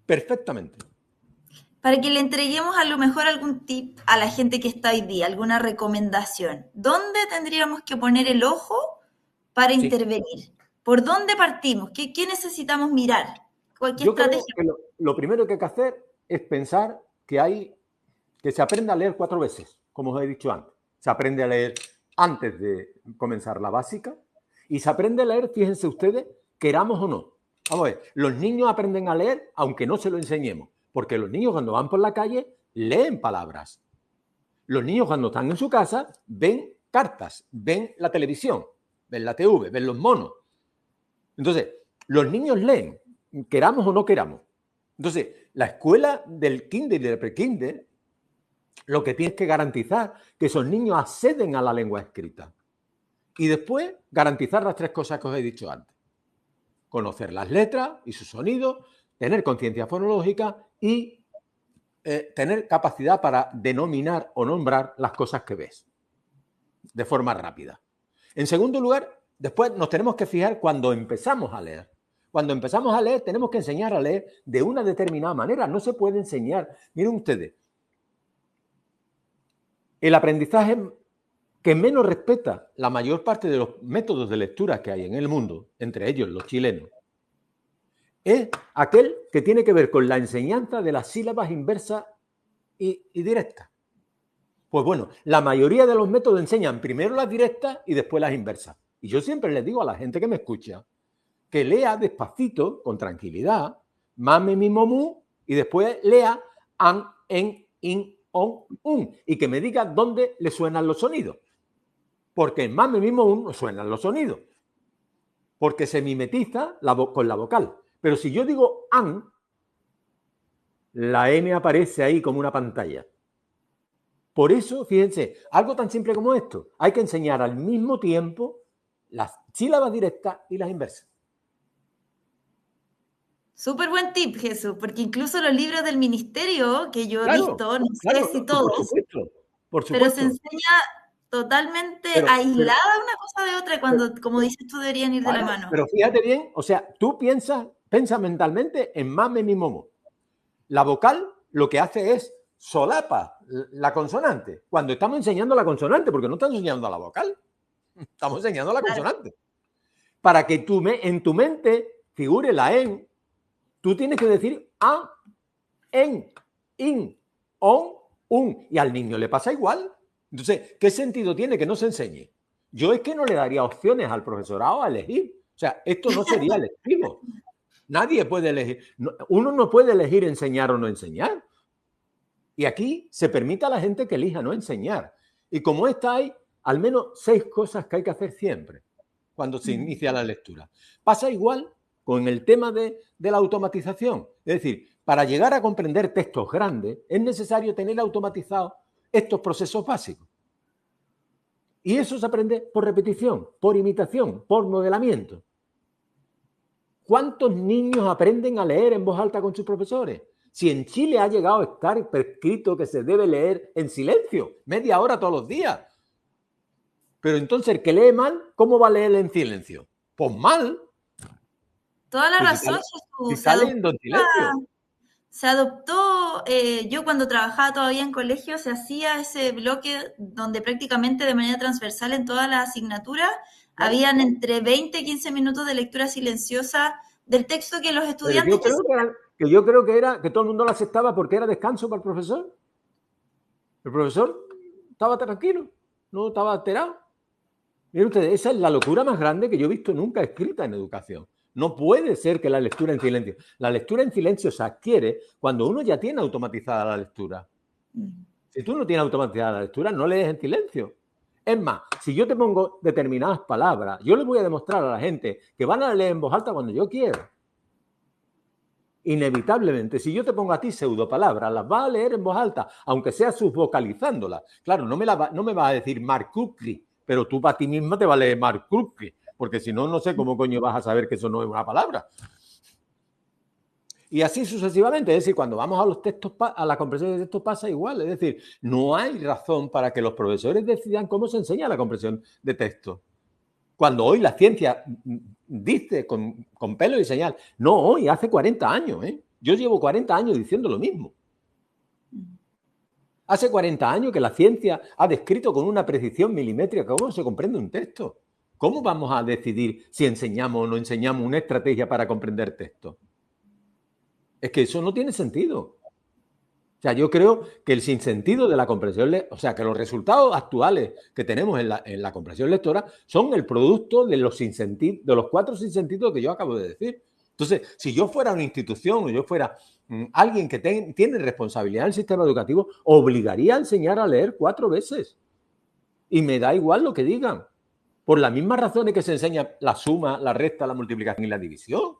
Perfectamente. Para que le entreguemos a lo mejor algún tip a la gente que está hoy día, alguna recomendación. ¿Dónde tendríamos que poner el ojo para intervenir? ¿Por dónde partimos? ¿Qué necesitamos mirar? Yo creo que lo primero que hay que hacer es pensar que se aprende a leer 4 veces, como os he dicho antes. Se aprende a leer antes de comenzar la básica y se aprende a leer, fíjense ustedes, queramos o no. Vamos a ver, los niños aprenden a leer aunque no se lo enseñemos, porque los niños cuando van por la calle leen palabras. Los niños cuando están en su casa ven cartas, ven la televisión, ven la TV, ven los monos. Entonces, los niños leen, queramos o no queramos. Entonces, la escuela del kinder y del prekinder lo que tiene que garantizar que esos niños acceden a la lengua escrita. Y después garantizar las 3 cosas que os he dicho antes. Conocer las letras y sus sonidos, tener conciencia fonológica y tener capacidad para denominar o nombrar las cosas que ves de forma rápida. En segundo lugar, después nos tenemos que fijar cuando empezamos a leer. Cuando empezamos a leer, tenemos que enseñar a leer de una determinada manera. No se puede enseñar. Miren ustedes, el aprendizaje que menos respeta la mayor parte de los métodos de lectura que hay en el mundo, entre ellos los chilenos, es aquel que tiene que ver con la enseñanza de las sílabas inversas y directas. Pues bueno, la mayoría de los métodos enseñan primero las directas y después las inversas. Y yo siempre les digo a la gente que me escucha que lea despacito, con tranquilidad, mame, mi, mu, y después lea an, en, in, on, un, y que me diga dónde le suenan los sonidos. Porque en mame, mi, mu no suenan los sonidos. Porque se mimetiza con la vocal. Pero si yo digo an, la N aparece ahí como una pantalla. Por eso, fíjense, algo tan simple como esto, hay que enseñar al mismo tiempo las sílabas directas y las inversas. Súper buen tip, Jesús, porque incluso los libros del ministerio que yo he visto, no sé si todos, por supuesto. Pero se enseña totalmente aislada una cosa de otra cuando, como dices tú, deberían ir de la mano. Pero fíjate bien, o sea, tú piensa mentalmente en mame, mi, momo. La vocal lo que hace es solapa la consonante. Cuando estamos enseñando la consonante, porque no estamos enseñando a la vocal, estamos enseñando a la consonante. Para que en tu mente figure la en, tú tienes que decir a, en, in, on, un. Y al niño le pasa igual. Entonces, ¿qué sentido tiene que no se enseñe? Yo es que no le daría opciones al profesorado a elegir. O sea, esto no sería electivo. Nadie puede elegir. Uno no puede elegir enseñar o no enseñar. Y aquí se permite a la gente que elija no enseñar. Y como esta hay al menos 6 cosas que hay que hacer siempre cuando se inicia la lectura. Pasa igual con el tema de la automatización. Es decir, para llegar a comprender textos grandes es necesario tener automatizados estos procesos básicos. Y eso se aprende por repetición, por imitación, por modelamiento. ¿Cuántos niños aprenden a leer en voz alta con sus profesores? Si en Chile ha llegado a estar prescrito que se debe leer en silencio, media hora todos los días. Pero entonces el que lee mal, ¿cómo va a leer en silencio? Pues mal. Toda la razón, Jesús. Si está leyendo en silencio. Se adoptó, yo cuando trabajaba todavía en colegio, se hacía ese bloque donde prácticamente de manera transversal en todas las asignaturas habían entre 20 y 15 minutos de lectura silenciosa del texto que los estudiantes... Yo creo que era que todo el mundo lo aceptaba porque era descanso para el profesor. El profesor estaba tranquilo, no estaba alterado. Miren ustedes, esa es la locura más grande que yo he visto nunca escrita en educación. No puede ser que la lectura en silencio. La lectura en silencio se adquiere cuando uno ya tiene automatizada la lectura. Si tú no tienes automatizada la lectura, no lees en silencio. Es más, si yo te pongo determinadas palabras, yo les voy a demostrar a la gente que van a leer en voz alta cuando yo quiera. Inevitablemente, si yo te pongo a ti pseudopalabras, las vas a leer en voz alta, aunque sea subvocalizándolas. Claro, no me vas a decir Mark Cookie, pero tú para ti mismo te va a leer Mark Cookie, porque si no, no sé cómo coño vas a saber que eso no es una palabra. Y así sucesivamente, es decir, cuando vamos a los textos, a la comprensión de textos pasa igual, es decir, no hay razón para que los profesores decidan cómo se enseña la comprensión de texto. Cuando hoy la ciencia dice con pelo y señal, no hoy, hace 40 años, ¿eh? Yo llevo 40 años diciendo lo mismo. Hace 40 años que la ciencia ha descrito con una precisión milimétrica cómo se comprende un texto. ¿Cómo vamos a decidir si enseñamos o no enseñamos una estrategia para comprender texto? Es que eso no tiene sentido. O sea, yo creo que el sinsentido de la comprensión, o sea, que los resultados actuales que tenemos en la comprensión lectora son el producto de los cuatro sinsentidos que yo acabo de decir. Entonces, si yo fuera una institución o yo fuera alguien que tiene responsabilidad en el sistema educativo, obligaría a enseñar a leer 4 veces. Y me da igual lo que digan. Por las mismas razones que se enseña la suma, la resta, la multiplicación y la división.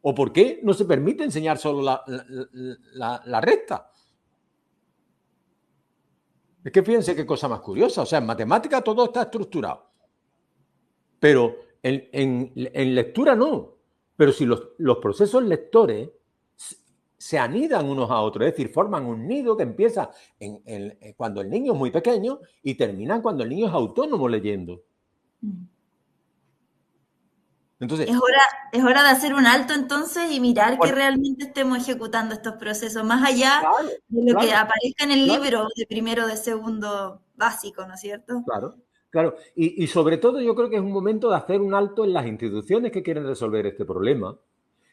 ¿O por qué no se permite enseñar solo la resta? Es que fíjense qué cosa más curiosa. O sea, en matemática todo está estructurado. Pero en lectura no. Pero si los procesos lectores se anidan unos a otros, es decir, forman un nido que empieza cuando el niño es muy pequeño y terminan cuando el niño es autónomo leyendo. Entonces, es hora de hacer un alto entonces y mirar que realmente estemos ejecutando estos procesos, más allá de lo que aparezca en el libro de primero, de segundo básico, ¿no es cierto? Claro. Y sobre todo yo creo que es un momento de hacer un alto en las instituciones que quieren resolver este problema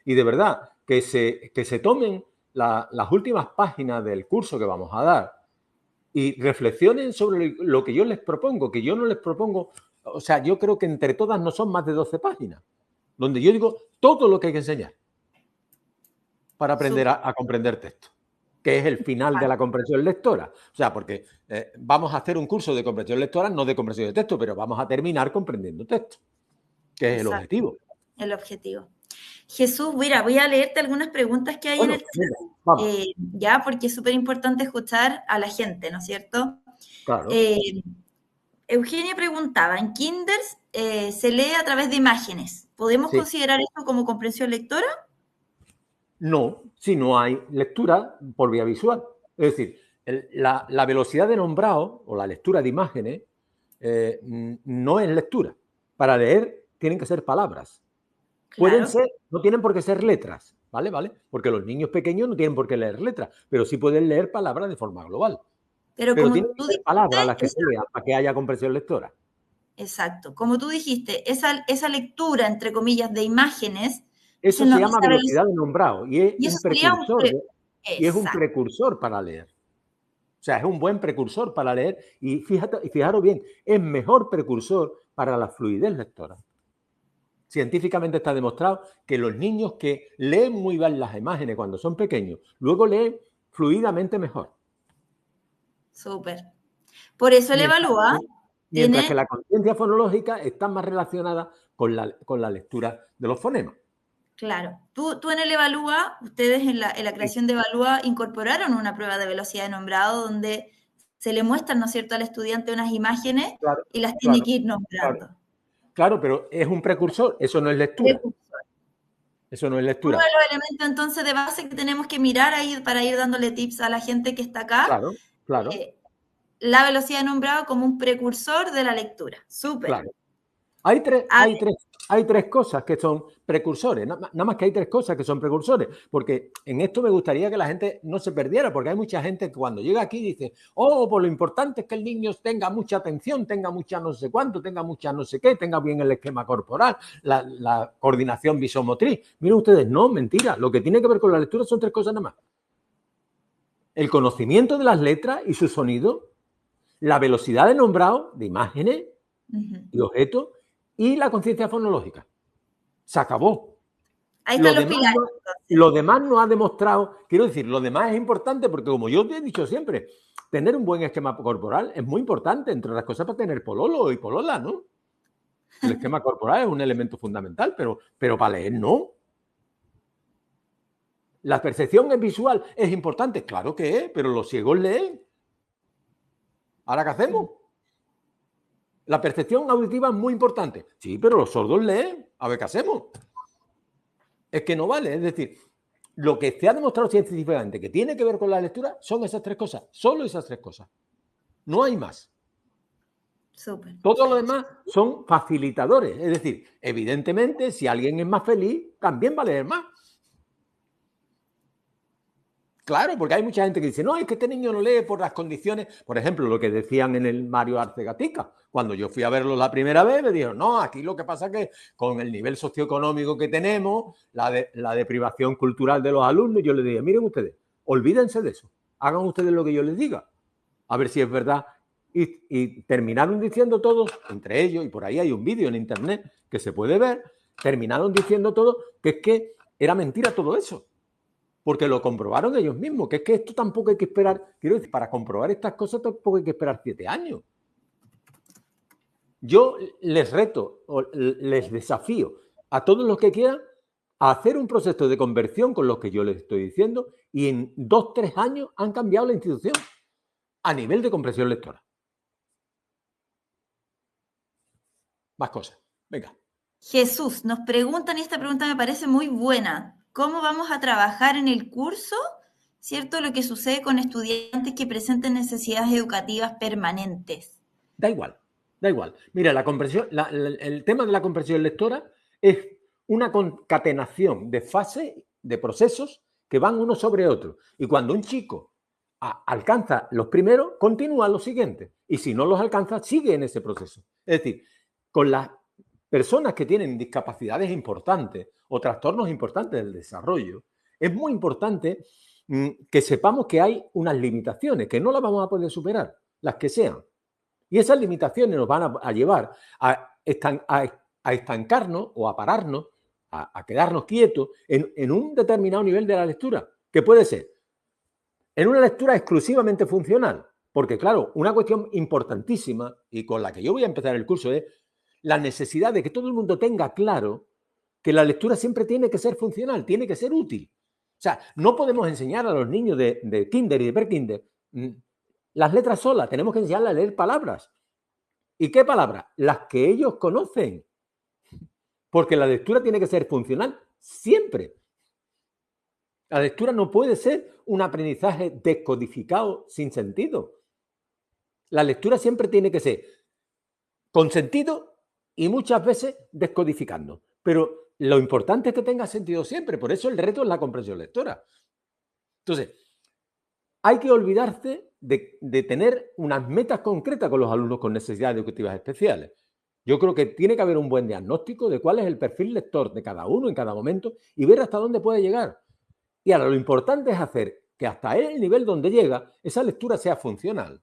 y de verdad que se tomen las últimas páginas del curso que vamos a dar y reflexionen sobre lo que yo les propongo, que yo no les propongo, o sea, yo creo que entre todas no son más de 12 páginas, donde yo digo todo lo que hay que enseñar para aprender a comprender texto, que es el final de la comprensión lectora. O sea, porque vamos a hacer un curso de comprensión lectora, no de comprensión de texto, pero vamos a terminar comprendiendo texto, que es el objetivo. El objetivo. Jesús, mira, voy a leerte algunas preguntas que hay en el chat, ya, porque es súper importante escuchar a la gente, ¿no es cierto? Claro. Eugenia preguntaba, ¿en Kinders se lee a través de imágenes? ¿Podemos considerar esto como comprensión lectora? No, si no hay lectura por vía visual. Es decir, la velocidad de nombrado o la lectura de imágenes no es lectura. Para leer tienen que ser palabras. Claro. Pueden ser, no tienen por qué ser letras, ¿vale? Porque los niños pequeños no tienen por qué leer letras, pero sí pueden leer palabras de forma global. Pero como tienen que ser palabras las que se lean para que haya comprensión lectora. Exacto. Como tú dijiste, esa lectura, entre comillas, de imágenes... Eso se llama velocidad de nombrado y es un precursor para leer. O sea, es un buen precursor para leer y fijaros bien, es mejor precursor para la fluidez lectora. Científicamente está demostrado que los niños que leen muy bien las imágenes cuando son pequeños, luego leen fluidamente mejor. Súper. Por eso el Evalúa... Mientras que la conciencia fonológica está más relacionada con la lectura de los fonemas. Claro. Tú en el Evalúa, ustedes en la creación de Evalúa incorporaron una prueba de velocidad de nombrado donde se le muestran, ¿no es cierto?, al estudiante unas imágenes y las tiene que ir nombrando. Claro, pero es un precursor, eso no es lectura. Eso no es lectura. Uno de los elementos entonces de base que tenemos que mirar ahí para ir dándole tips a la gente que está acá. Claro. La velocidad de nombrado como un precursor de la lectura. Súper. Claro. Hay tres cosas que son precursores, nada más que hay 3 cosas que son precursores, porque en esto me gustaría que la gente no se perdiera, porque hay mucha gente que cuando llega aquí dice, pues lo importante es que el niño tenga mucha atención, tenga mucha no sé cuánto, tenga mucha no sé qué, tenga bien el esquema corporal, la coordinación visomotriz. Miren ustedes, no, mentira, lo que tiene que ver con la lectura son 3 cosas nada más. El conocimiento de las letras y su sonido, la velocidad de nombrado de imágenes y objeto y la conciencia fonológica. Se acabó. Ahí están los pilares. Lo demás no ha demostrado, quiero decir, lo demás es importante porque, como yo te he dicho siempre, tener un buen esquema corporal es muy importante, entre otras cosas, para tener pololo y polola, ¿no? El esquema corporal es un elemento fundamental, pero para leer no. ¿La percepción es visual? ¿Es importante? Claro que es, pero los ciegos leen. ¿Ahora qué hacemos? ¿La percepción auditiva es muy importante? Sí, pero los sordos leen. A ver qué hacemos. Es que no vale. Es decir, lo que se ha demostrado científicamente que tiene que ver con la lectura son esas tres cosas. Solo esas tres cosas. No hay más. Súper. Todo lo demás son facilitadores. Es decir, evidentemente, si alguien es más feliz, también va a leer más. Claro, porque hay mucha gente que dice, no, es que este niño no lee por las condiciones. Por ejemplo, lo que decían en el Mario Arce Gatica. Cuando yo fui a verlo la primera vez, me dijeron, no, aquí lo que pasa es que con el nivel socioeconómico que tenemos, la deprivación cultural de los alumnos, yo les dije, miren ustedes, olvídense de eso. Hagan ustedes lo que yo les diga. A ver si es verdad. Y terminaron diciendo todos, entre ellos, y por ahí hay un vídeo en internet que se puede ver, terminaron diciendo todos que es que era mentira todo eso. Porque lo comprobaron ellos mismos, que es que esto tampoco hay que esperar, quiero decir, para comprobar estas cosas tampoco hay que esperar 7 años. Yo les reto, o les desafío a todos los que quieran a hacer un proceso de conversión con lo que yo les estoy diciendo y en 2, 3 años han cambiado la institución a nivel de comprensión lectora. Más cosas. Venga. Jesús, nos preguntan, y esta pregunta me parece muy buena. ¿Cómo vamos a trabajar en el curso, cierto, lo que sucede con estudiantes que presenten necesidades educativas permanentes? Da igual, da igual. Mira, el tema de la comprensión lectora es una concatenación de fases, de procesos que van uno sobre otro. Y cuando un chico alcanza los primeros, continúa los siguientes. Y si no los alcanza, sigue en ese proceso. Es decir, con las personas que tienen discapacidades importantes o trastornos importantes del desarrollo, es muy importante que sepamos que hay unas limitaciones, que no las vamos a poder superar, las que sean. Y esas limitaciones nos van a llevar a estancarnos o a pararnos, a quedarnos quietos en un determinado nivel de la lectura, que puede ser en una lectura exclusivamente funcional. Porque, claro, una cuestión importantísima y con la que yo voy a empezar el curso es la necesidad de que todo el mundo tenga claro que la lectura siempre tiene que ser funcional, tiene que ser útil. O sea, no podemos enseñar a los niños de kinder y de prekinder las letras solas, tenemos que enseñarles a leer palabras. ¿Y qué palabras? Las que ellos conocen. Porque la lectura tiene que ser funcional siempre. La lectura no puede ser un aprendizaje descodificado sin sentido. La lectura siempre tiene que ser con sentido y muchas veces descodificando. Pero lo importante es que tenga sentido siempre. Por eso el reto es la comprensión lectora. Entonces, hay que olvidarse de tener unas metas concretas con los alumnos con necesidades educativas especiales. Yo creo que tiene que haber un buen diagnóstico de cuál es el perfil lector de cada uno en cada momento y ver hasta dónde puede llegar. Y ahora lo importante es hacer que hasta el nivel donde llega, esa lectura sea funcional.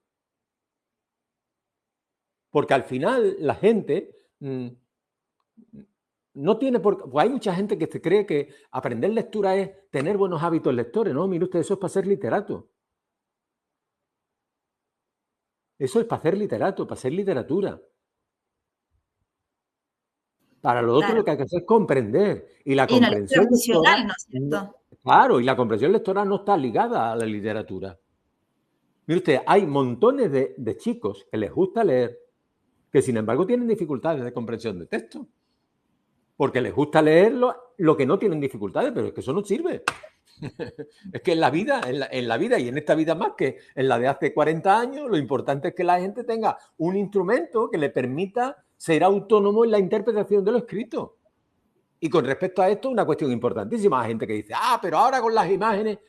Porque al final la gente no tiene por qué... Pues hay mucha gente que se cree que aprender lectura es tener buenos hábitos lectores. No, mire usted, eso es para ser literato. Eso es para ser literato, para ser literatura. Para lo otro lo que hay que hacer es comprender. Y la comprensión lectora, ¿no es cierto? Claro, y la comprensión lectora no está ligada a la literatura. Mire usted, hay montones de chicos que les gusta leer, que sin embargo tienen dificultades de comprensión de texto. Porque les gusta leer lo que no tienen dificultades, pero es que eso no sirve. Es que en la vida y en esta vida más que en la de hace 40 años, lo importante es que la gente tenga un instrumento que le permita ser autónomo en la interpretación de lo escrito. Y con respecto a esto, una cuestión importantísima. Hay gente que dice, pero ahora con las imágenes,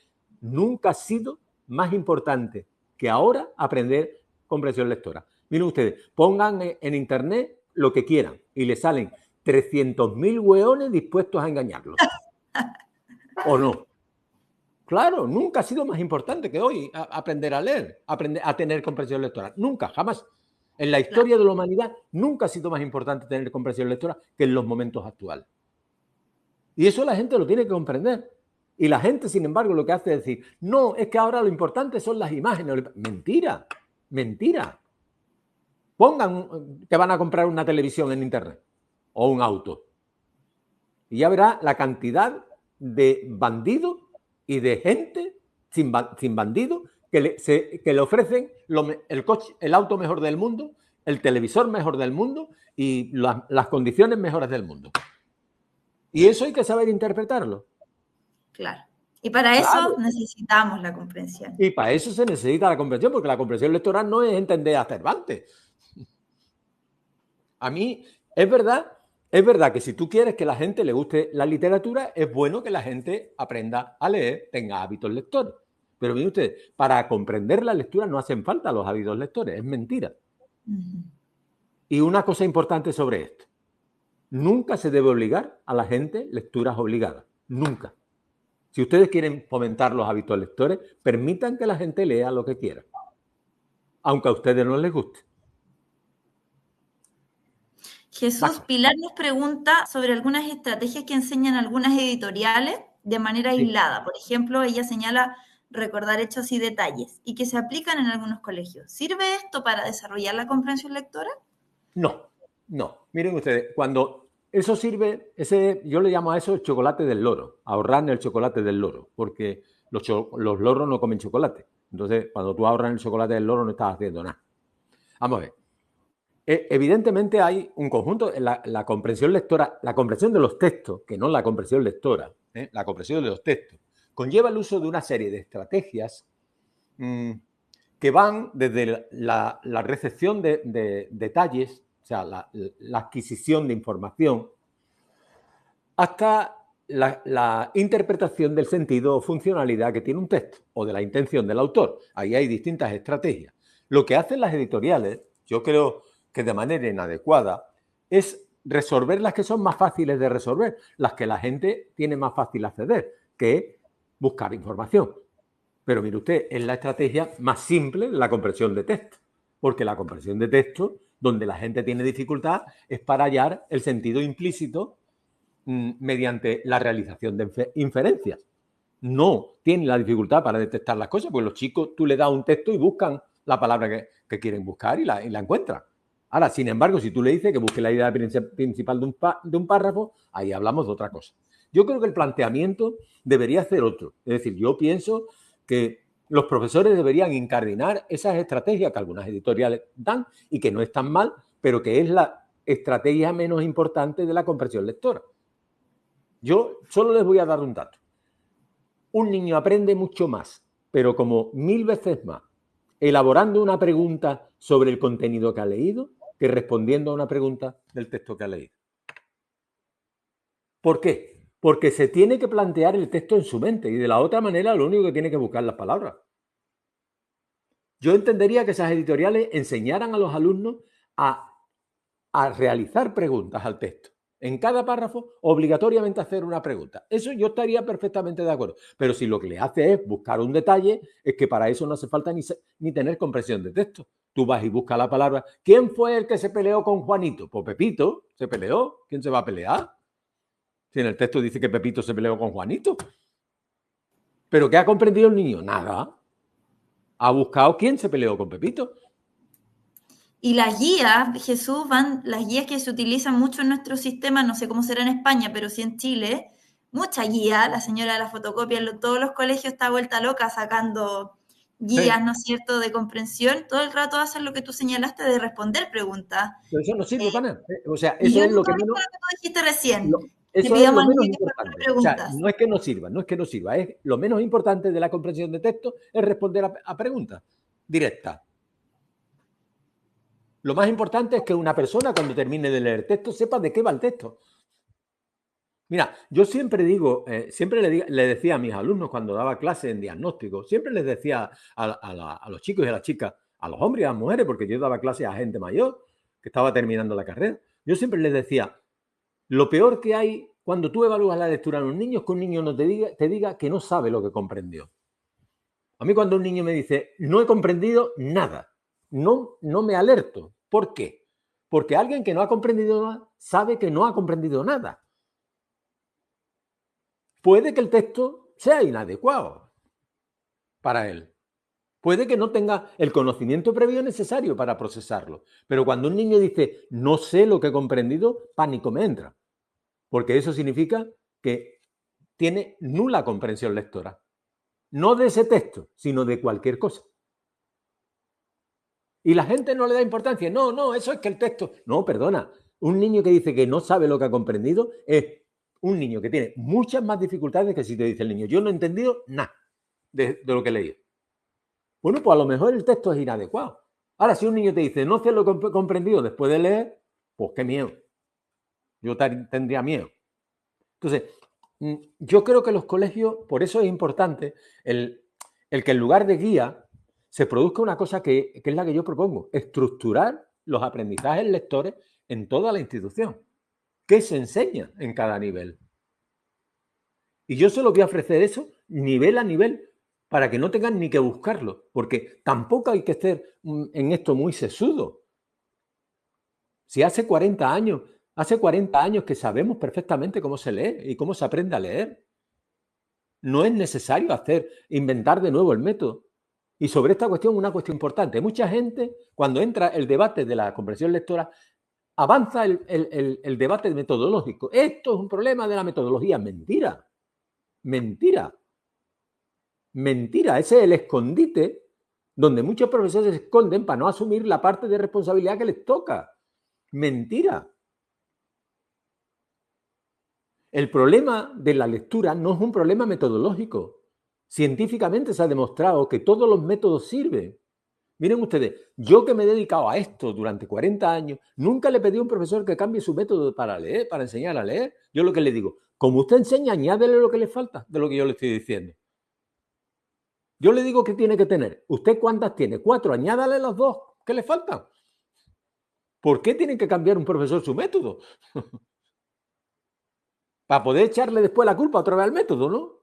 nunca ha sido más importante que ahora aprender comprensión lectora. Miren ustedes, pongan en internet lo que quieran y le salen 300.000 hueones dispuestos a engañarlos. ¿O no? Claro, nunca ha sido más importante que hoy aprender a leer, aprender a tener comprensión lectora. Nunca, jamás. En la historia de la humanidad nunca ha sido más importante tener comprensión lectora que en los momentos actuales. Y eso la gente lo tiene que comprender. Y la gente, sin embargo, lo que hace es decir, no, es que ahora lo importante son las imágenes. Mentira, mentira. Pongan que van a comprar una televisión en internet o un auto. Y ya verá la cantidad de bandidos y de gente sin bandidos que le ofrecen el coche, el auto mejor del mundo, el televisor mejor del mundo y las condiciones mejores del mundo. Y eso hay que saber interpretarlo. Claro. Y para eso necesitamos la comprensión. Y para eso se necesita la comprensión, porque la comprensión lectoral no es entender a Cervantes. A mí es verdad que si tú quieres que a la gente le guste la literatura, es bueno que la gente aprenda a leer, tenga hábitos lectores. Pero miren ustedes, para comprender la lectura no hacen falta los hábitos lectores, es mentira. Y una cosa importante sobre esto. Nunca se debe obligar a la gente lecturas obligadas. Nunca. Si ustedes quieren fomentar los hábitos lectores, permitan que la gente lea lo que quiera. Aunque a ustedes no les guste. Jesús Pilar nos pregunta sobre algunas estrategias que enseñan algunas editoriales de manera aislada. Por ejemplo, ella señala recordar hechos y detalles y que se aplican en algunos colegios. ¿Sirve esto para desarrollar la comprensión lectora? No. Miren ustedes, cuando eso sirve, yo le llamo a eso el chocolate del loro, ahorrar el chocolate del loro, porque los loros no comen chocolate. Entonces, cuando tú ahorras el chocolate del loro no estás haciendo nada. Vamos a ver. Evidentemente hay un conjunto, la comprensión lectora, la comprensión de los textos, que no la comprensión lectora, la comprensión de los textos, conlleva el uso de una serie de estrategias que van desde la recepción de detalles, o sea, la adquisición de información, hasta la interpretación del sentido o funcionalidad que tiene un texto o de la intención del autor. Ahí hay distintas estrategias. Lo que hacen las editoriales, yo creo que de manera inadecuada, es resolver las que son más fáciles de resolver, las que la gente tiene más fácil acceder, que es buscar información. Pero mire usted, es la estrategia más simple de la comprensión de texto, porque la comprensión de texto, donde la gente tiene dificultad, es para hallar el sentido implícito mediante la realización de inferencias. No tienen la dificultad para detectar las cosas, porque los chicos, tú le das un texto y buscan la palabra que quieren buscar y la encuentran. Ahora, sin embargo, si tú le dices que busque la idea principal de un párrafo, ahí hablamos de otra cosa. Yo creo que el planteamiento debería ser otro. Es decir, yo pienso que los profesores deberían incardinar esas estrategias que algunas editoriales dan y que no están mal, pero que es la estrategia menos importante de la comprensión lectora. Yo solo les voy a dar un dato. Un niño aprende mucho más, pero como 1000 veces más, elaborando una pregunta sobre el contenido que ha leído que respondiendo a una pregunta del texto que ha leído. ¿Por qué? Porque se tiene que plantear el texto en su mente y de la otra manera lo único que tiene que buscar las palabras. Yo entendería que esas editoriales enseñaran a los alumnos a realizar preguntas al texto. En cada párrafo, obligatoriamente hacer una pregunta. Eso yo estaría perfectamente de acuerdo. Pero si lo que le hace es buscar un detalle, es que para eso no hace falta ni tener comprensión de texto. Tú vas y buscas la palabra. ¿Quién fue el que se peleó con Juanito? Pues Pepito se peleó. ¿Quién se va a pelear? Si en el texto dice que Pepito se peleó con Juanito. ¿Pero qué ha comprendido el niño? Nada. Ha buscado quién se peleó con Pepito. Y las guías, Jesús, las guías que se utilizan mucho en nuestro sistema, no sé cómo será en España, pero sí en Chile, mucha guía, la señora de la fotocopia, todos los colegios está vuelta loca sacando guías, sí, ¿no es cierto?, de comprensión, todo el rato hacen lo que tú señalaste de responder preguntas. Pero eso no sirve para nada. O sea, eso es lo que menos... lo que tú dijiste recién. Eso es lo menos importante. O sea, no es que no sirva, es lo menos importante de la comprensión de texto es responder a preguntas directas. Lo más importante es que una persona cuando termine de leer texto sepa de qué va el texto. Mira, yo siempre digo, le decía a mis alumnos cuando daba clases en diagnóstico, siempre les decía a los chicos y a las chicas, a los hombres y a las mujeres, porque yo daba clases a gente mayor que estaba terminando la carrera, yo siempre les decía, lo peor que hay cuando tú evalúas la lectura en un niño es que un niño no te diga que no sabe lo que comprendió. A mí cuando un niño me dice, no he comprendido nada, no me alerto, ¿Por qué? Porque alguien que no ha comprendido nada sabe que no ha comprendido nada. Puede que el texto sea inadecuado para él. Puede que no tenga el conocimiento previo necesario para procesarlo. Pero cuando un niño dice, no sé lo que he comprendido, pánico me entra. Porque eso significa que tiene nula comprensión lectora. No de ese texto, sino de cualquier cosa. Y la gente no le da importancia. No, eso es que el texto... No, perdona. Un niño que dice que no sabe lo que ha comprendido es un niño que tiene muchas más dificultades que si te dice el niño, yo no he entendido nada de lo que leí. Bueno, pues a lo mejor el texto es inadecuado. Ahora, si un niño te dice, no sé lo que he comprendido después de leer, pues qué miedo. Yo tendría miedo. Entonces, yo creo que los colegios, por eso es importante el que en lugar de guía se produzca una cosa que es la que yo propongo, estructurar los aprendizajes lectores en toda la institución. ¿Qué se enseña en cada nivel? Y yo solo voy a ofrecer eso nivel a nivel para que no tengan ni que buscarlo, porque tampoco hay que ser en esto muy sesudo. Si hace 40 años que sabemos perfectamente cómo se lee y cómo se aprende a leer. No es necesario inventar de nuevo el método. Y sobre esta cuestión, una cuestión importante. Mucha gente, cuando entra el debate de la comprensión lectora, avanza el debate metodológico. Esto es un problema de la metodología. Mentira. Mentira. Mentira. Ese es el escondite donde muchos profesores se esconden para no asumir la parte de responsabilidad que les toca. Mentira. El problema de la lectura no es un problema metodológico. Científicamente se ha demostrado que todos los métodos sirven. Miren ustedes, yo que me he dedicado a esto durante 40 años, nunca le pedí a un profesor que cambie su método para leer, para enseñar a leer. Yo lo que le digo, como usted enseña, añádele lo que le falta de lo que yo le estoy diciendo. Yo le digo que tiene que tener. ¿Usted cuántas tiene? 4, añádale los 2 que le faltan. ¿Por qué tiene que cambiar un profesor su método? Para poder echarle después la culpa otra vez al método, ¿no?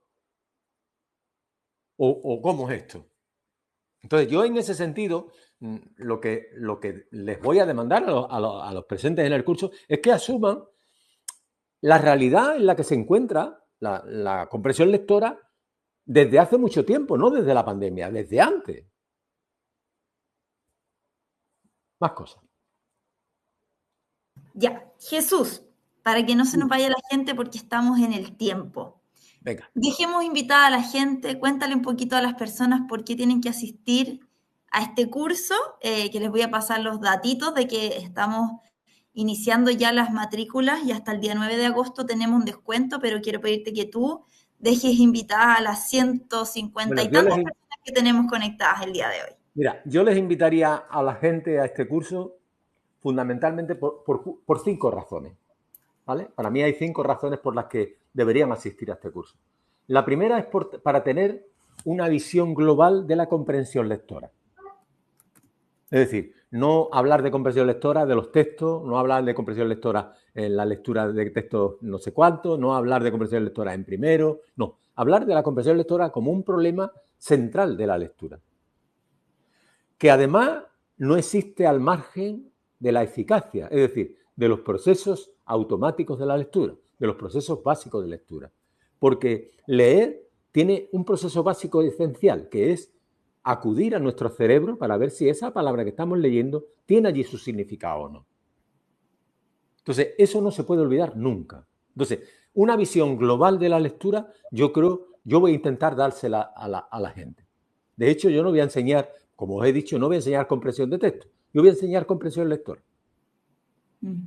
¿O cómo es esto? Entonces, yo en ese sentido, lo que les voy a demandar a los presentes en el curso es que asuman la realidad en la que se encuentra la comprensión lectora desde hace mucho tiempo, no desde la pandemia, desde antes. Más cosas. Ya, Jesús, para que no se nos vaya la gente porque estamos en el tiempo. Venga. Dejemos invitada a la gente, cuéntale un poquito a las personas por qué tienen que asistir a este curso, que les voy a pasar los datitos de que estamos iniciando ya las matrículas y hasta el día 9 de agosto tenemos un descuento, pero quiero pedirte que tú dejes invitada a las 150 y tantas personas que tenemos conectadas el día de hoy. Mira, yo les invitaría a la gente a este curso fundamentalmente por 5 razones. ¿Vale? Para mí hay 5 razones por las que deberían asistir a este curso. La primera es para tener una visión global de la comprensión lectora. Es decir, no hablar de comprensión lectora de los textos, no hablar de comprensión lectora en la lectura de textos no sé cuánto, no hablar de comprensión lectora en primero, no. Hablar de la comprensión lectora como un problema central de la lectura. Que además no existe al margen de la eficacia, es decir, de los procesos automáticos de la lectura, de los procesos básicos de lectura. Porque leer tiene un proceso básico esencial, que es acudir a nuestro cerebro para ver si esa palabra que estamos leyendo tiene allí su significado o no. Entonces, eso no se puede olvidar nunca. Entonces, una visión global de la lectura, yo voy a intentar dársela a la gente. De hecho, yo no voy a enseñar, como os he dicho, no voy a enseñar comprensión de texto, yo voy a enseñar comprensión lectora.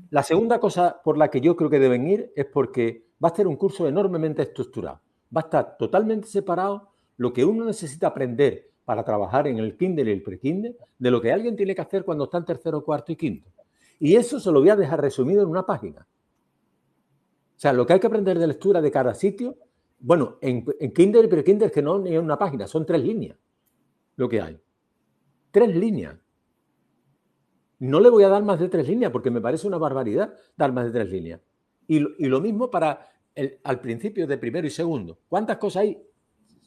La segunda cosa por la que yo creo que deben ir es porque va a ser un curso enormemente estructurado. Va a estar totalmente separado lo que uno necesita aprender para trabajar en el kinder y el pre-kinder de lo que alguien tiene que hacer cuando está en tercero, cuarto y quinto. Y eso se lo voy a dejar resumido en una página. O sea, lo que hay que aprender de lectura de cada sitio, bueno, en kinder y pre-kinder es que no es una página, son 3 líneas lo que hay. 3 líneas. No le voy a dar más de 3 líneas porque me parece una barbaridad dar más de 3 líneas. Y lo mismo para al principio de primero y segundo. ¿Cuántas cosas hay?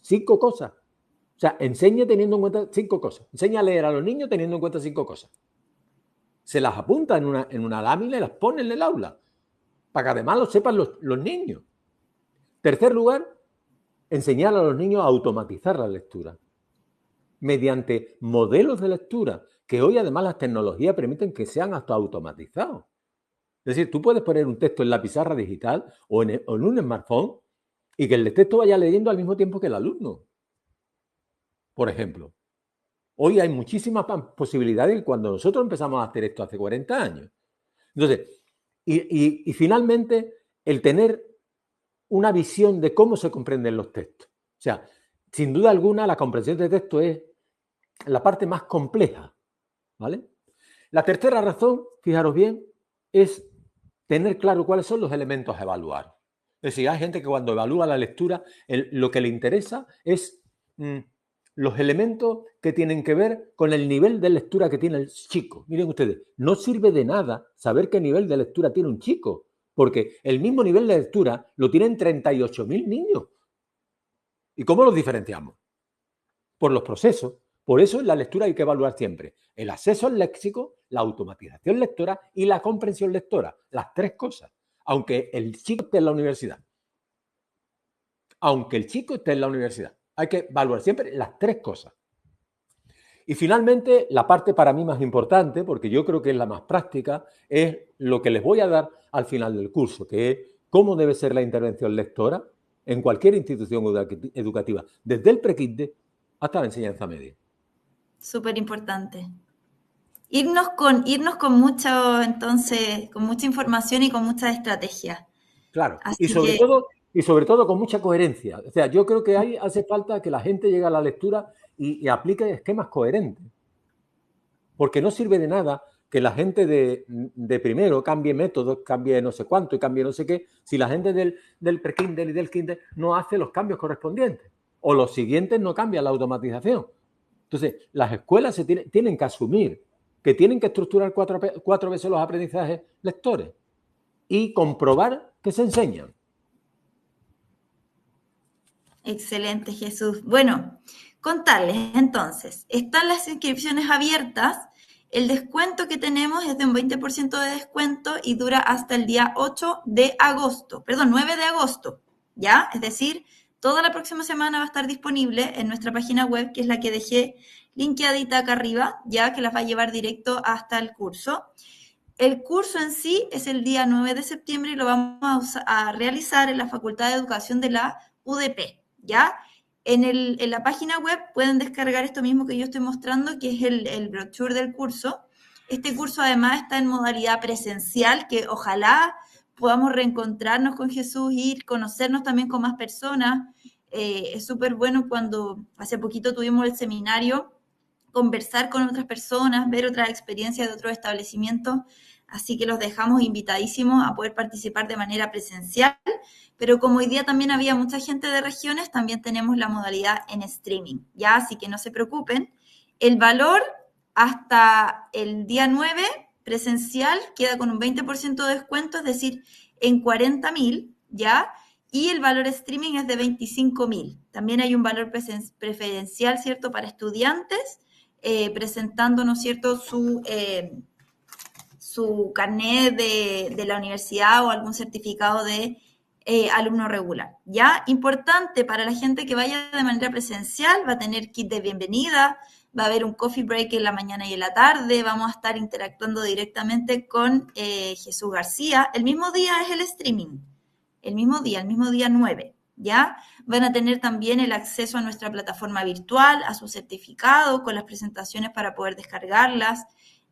5 cosas. O sea, enseñe teniendo en cuenta 5 cosas. Enseña a leer a los niños teniendo en cuenta 5 cosas. se las apunta en una lámina y las pone en el aula, para que además lo sepan los niños. Tercer lugar, enseñar a los niños a automatizar la lectura mediante modelos de lectura, que hoy además las tecnologías permiten que sean hasta automatizados. Es decir, tú puedes poner un texto en la pizarra digital o en un smartphone y que el texto vaya leyendo al mismo tiempo que el alumno. Por ejemplo, hoy hay muchísimas posibilidades cuando nosotros empezamos a hacer esto hace 40 años. Entonces, y finalmente, el tener una visión de cómo se comprenden los textos. O sea, sin duda alguna, la comprensión de texto es la parte más compleja, ¿vale? La tercera razón, fijaros bien, es tener claro cuáles son los elementos a evaluar. Es decir, hay gente que cuando evalúa la lectura, lo que le interesa es los elementos que tienen que ver con el nivel de lectura que tiene el chico. Miren ustedes, no sirve de nada saber qué nivel de lectura tiene un chico, porque el mismo nivel de lectura lo tienen 38.000 niños. ¿Y cómo los diferenciamos? Por los procesos. Por eso en la lectura hay que evaluar siempre el acceso al léxico, la automatización lectora y la comprensión lectora. Las tres cosas. Aunque el chico esté en la universidad. Aunque el chico esté en la universidad. Hay que evaluar siempre las tres cosas. Y finalmente, la parte para mí más importante, porque yo creo que es la más práctica, es lo que les voy a dar al final del curso, que es cómo debe ser la intervención lectora en cualquier institución educativa, desde el pre-kinder hasta la enseñanza media. Súper importante. Irnos con mucho, entonces, con mucha información y con muchas estrategias. Claro, y sobre todo con mucha coherencia. O sea, yo creo que hace falta que la gente llegue a la lectura y aplique esquemas coherentes. Porque no sirve de nada que la gente de primero cambie métodos, cambie no sé cuánto y cambie no sé qué, si la gente del pre-kinder y del kinder no hace los cambios correspondientes. O los siguientes no cambian la automatización. Entonces, las escuelas tienen que asumir que tienen que estructurar cuatro veces los aprendizajes lectores y comprobar que se enseñan. Excelente, Jesús. Bueno, contarles entonces, están las inscripciones abiertas, el descuento que tenemos es de un 20% de descuento y dura hasta el día 9 de agosto, ¿ya? Es decir, toda la próxima semana va a estar disponible en nuestra página web, que es la que dejé linkeadita acá arriba, ya que las va a llevar directo hasta el curso. El curso en sí es el día 9 de septiembre y lo vamos a realizar en la Facultad de Educación de la UDP, ¿ya? En la página web pueden descargar esto mismo que yo estoy mostrando, que es el brochure del curso. Este curso además está en modalidad presencial, que ojalá podamos reencontrarnos con Jesús, ir, conocernos también con más personas. Es súper bueno cuando hace poquito tuvimos el seminario, conversar con otras personas, ver otras experiencias de otros establecimientos, así que los dejamos invitadísimos a poder participar de manera presencial, pero como hoy día también había mucha gente de regiones, también tenemos la modalidad en streaming, ¿ya? Así que no se preocupen. El valor hasta el día 9 presencial queda con un 20% de descuento, es decir, en 40.000, ¿ya? Y el valor streaming es de 25.000. También hay un valor preferencial, ¿cierto?, para estudiantes, presentando, ¿no es cierto?, su carnet de la universidad o algún certificado de alumno regular. ¿Ya? Importante para la gente que vaya de manera presencial, va a tener kit de bienvenida, va a haber un coffee break en la mañana y en la tarde, vamos a estar interactuando directamente con Jesús García. El mismo día es el streaming, el mismo día 9. ¿Ya? Van a tener también el acceso a nuestra plataforma virtual, a su certificado, con las presentaciones para poder descargarlas.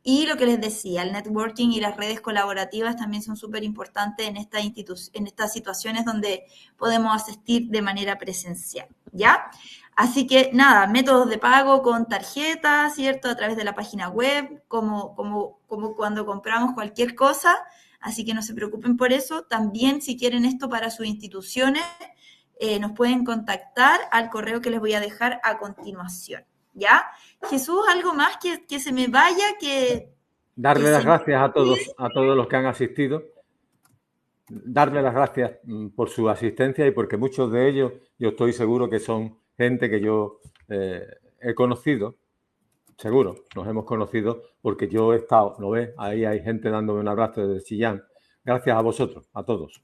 Y lo que les decía, el networking y las redes colaborativas también son súper importantes en estas situaciones donde podemos asistir de manera presencial, ¿ya? Así que nada, métodos de pago con tarjeta, ¿cierto? A través de la página web, como cuando compramos cualquier cosa. Así que no se preocupen por eso. También si quieren esto para sus instituciones, nos pueden contactar al correo que les voy a dejar a continuación, ¿ya? Jesús, ¿algo más que se me vaya? Darle las gracias a todos los que han asistido. Darle las gracias por su asistencia y porque muchos de ellos yo estoy seguro que son gente que yo he conocido seguro, nos hemos conocido porque yo he estado, ¿no ves? Ahí hay gente dándome un abrazo desde Chillán. Gracias a vosotros, a todos.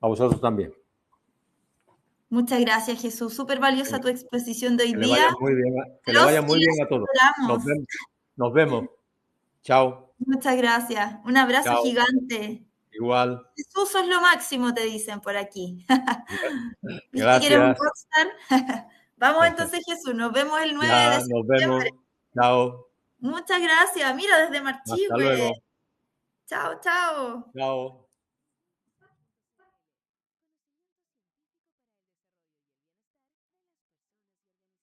A vosotros también. Muchas gracias, Jesús. Súper valiosa tu exposición de hoy Que le vaya día. muy bien, que le Los vaya y muy las bien a todos. Nos esperamos. vemos. Nos vemos. Chao. Muchas gracias. Un abrazo Chao. gigante. Igual. Jesús, sos lo máximo, te dicen por aquí. ¿Viste que eres un Gracias. rockstar? Vamos entonces, Jesús. Nos vemos el 9 de Ya nos septiembre. vemos. Chao. Muchas gracias. Mira, desde Hasta Marchihue. luego. Chao, chao. Chao.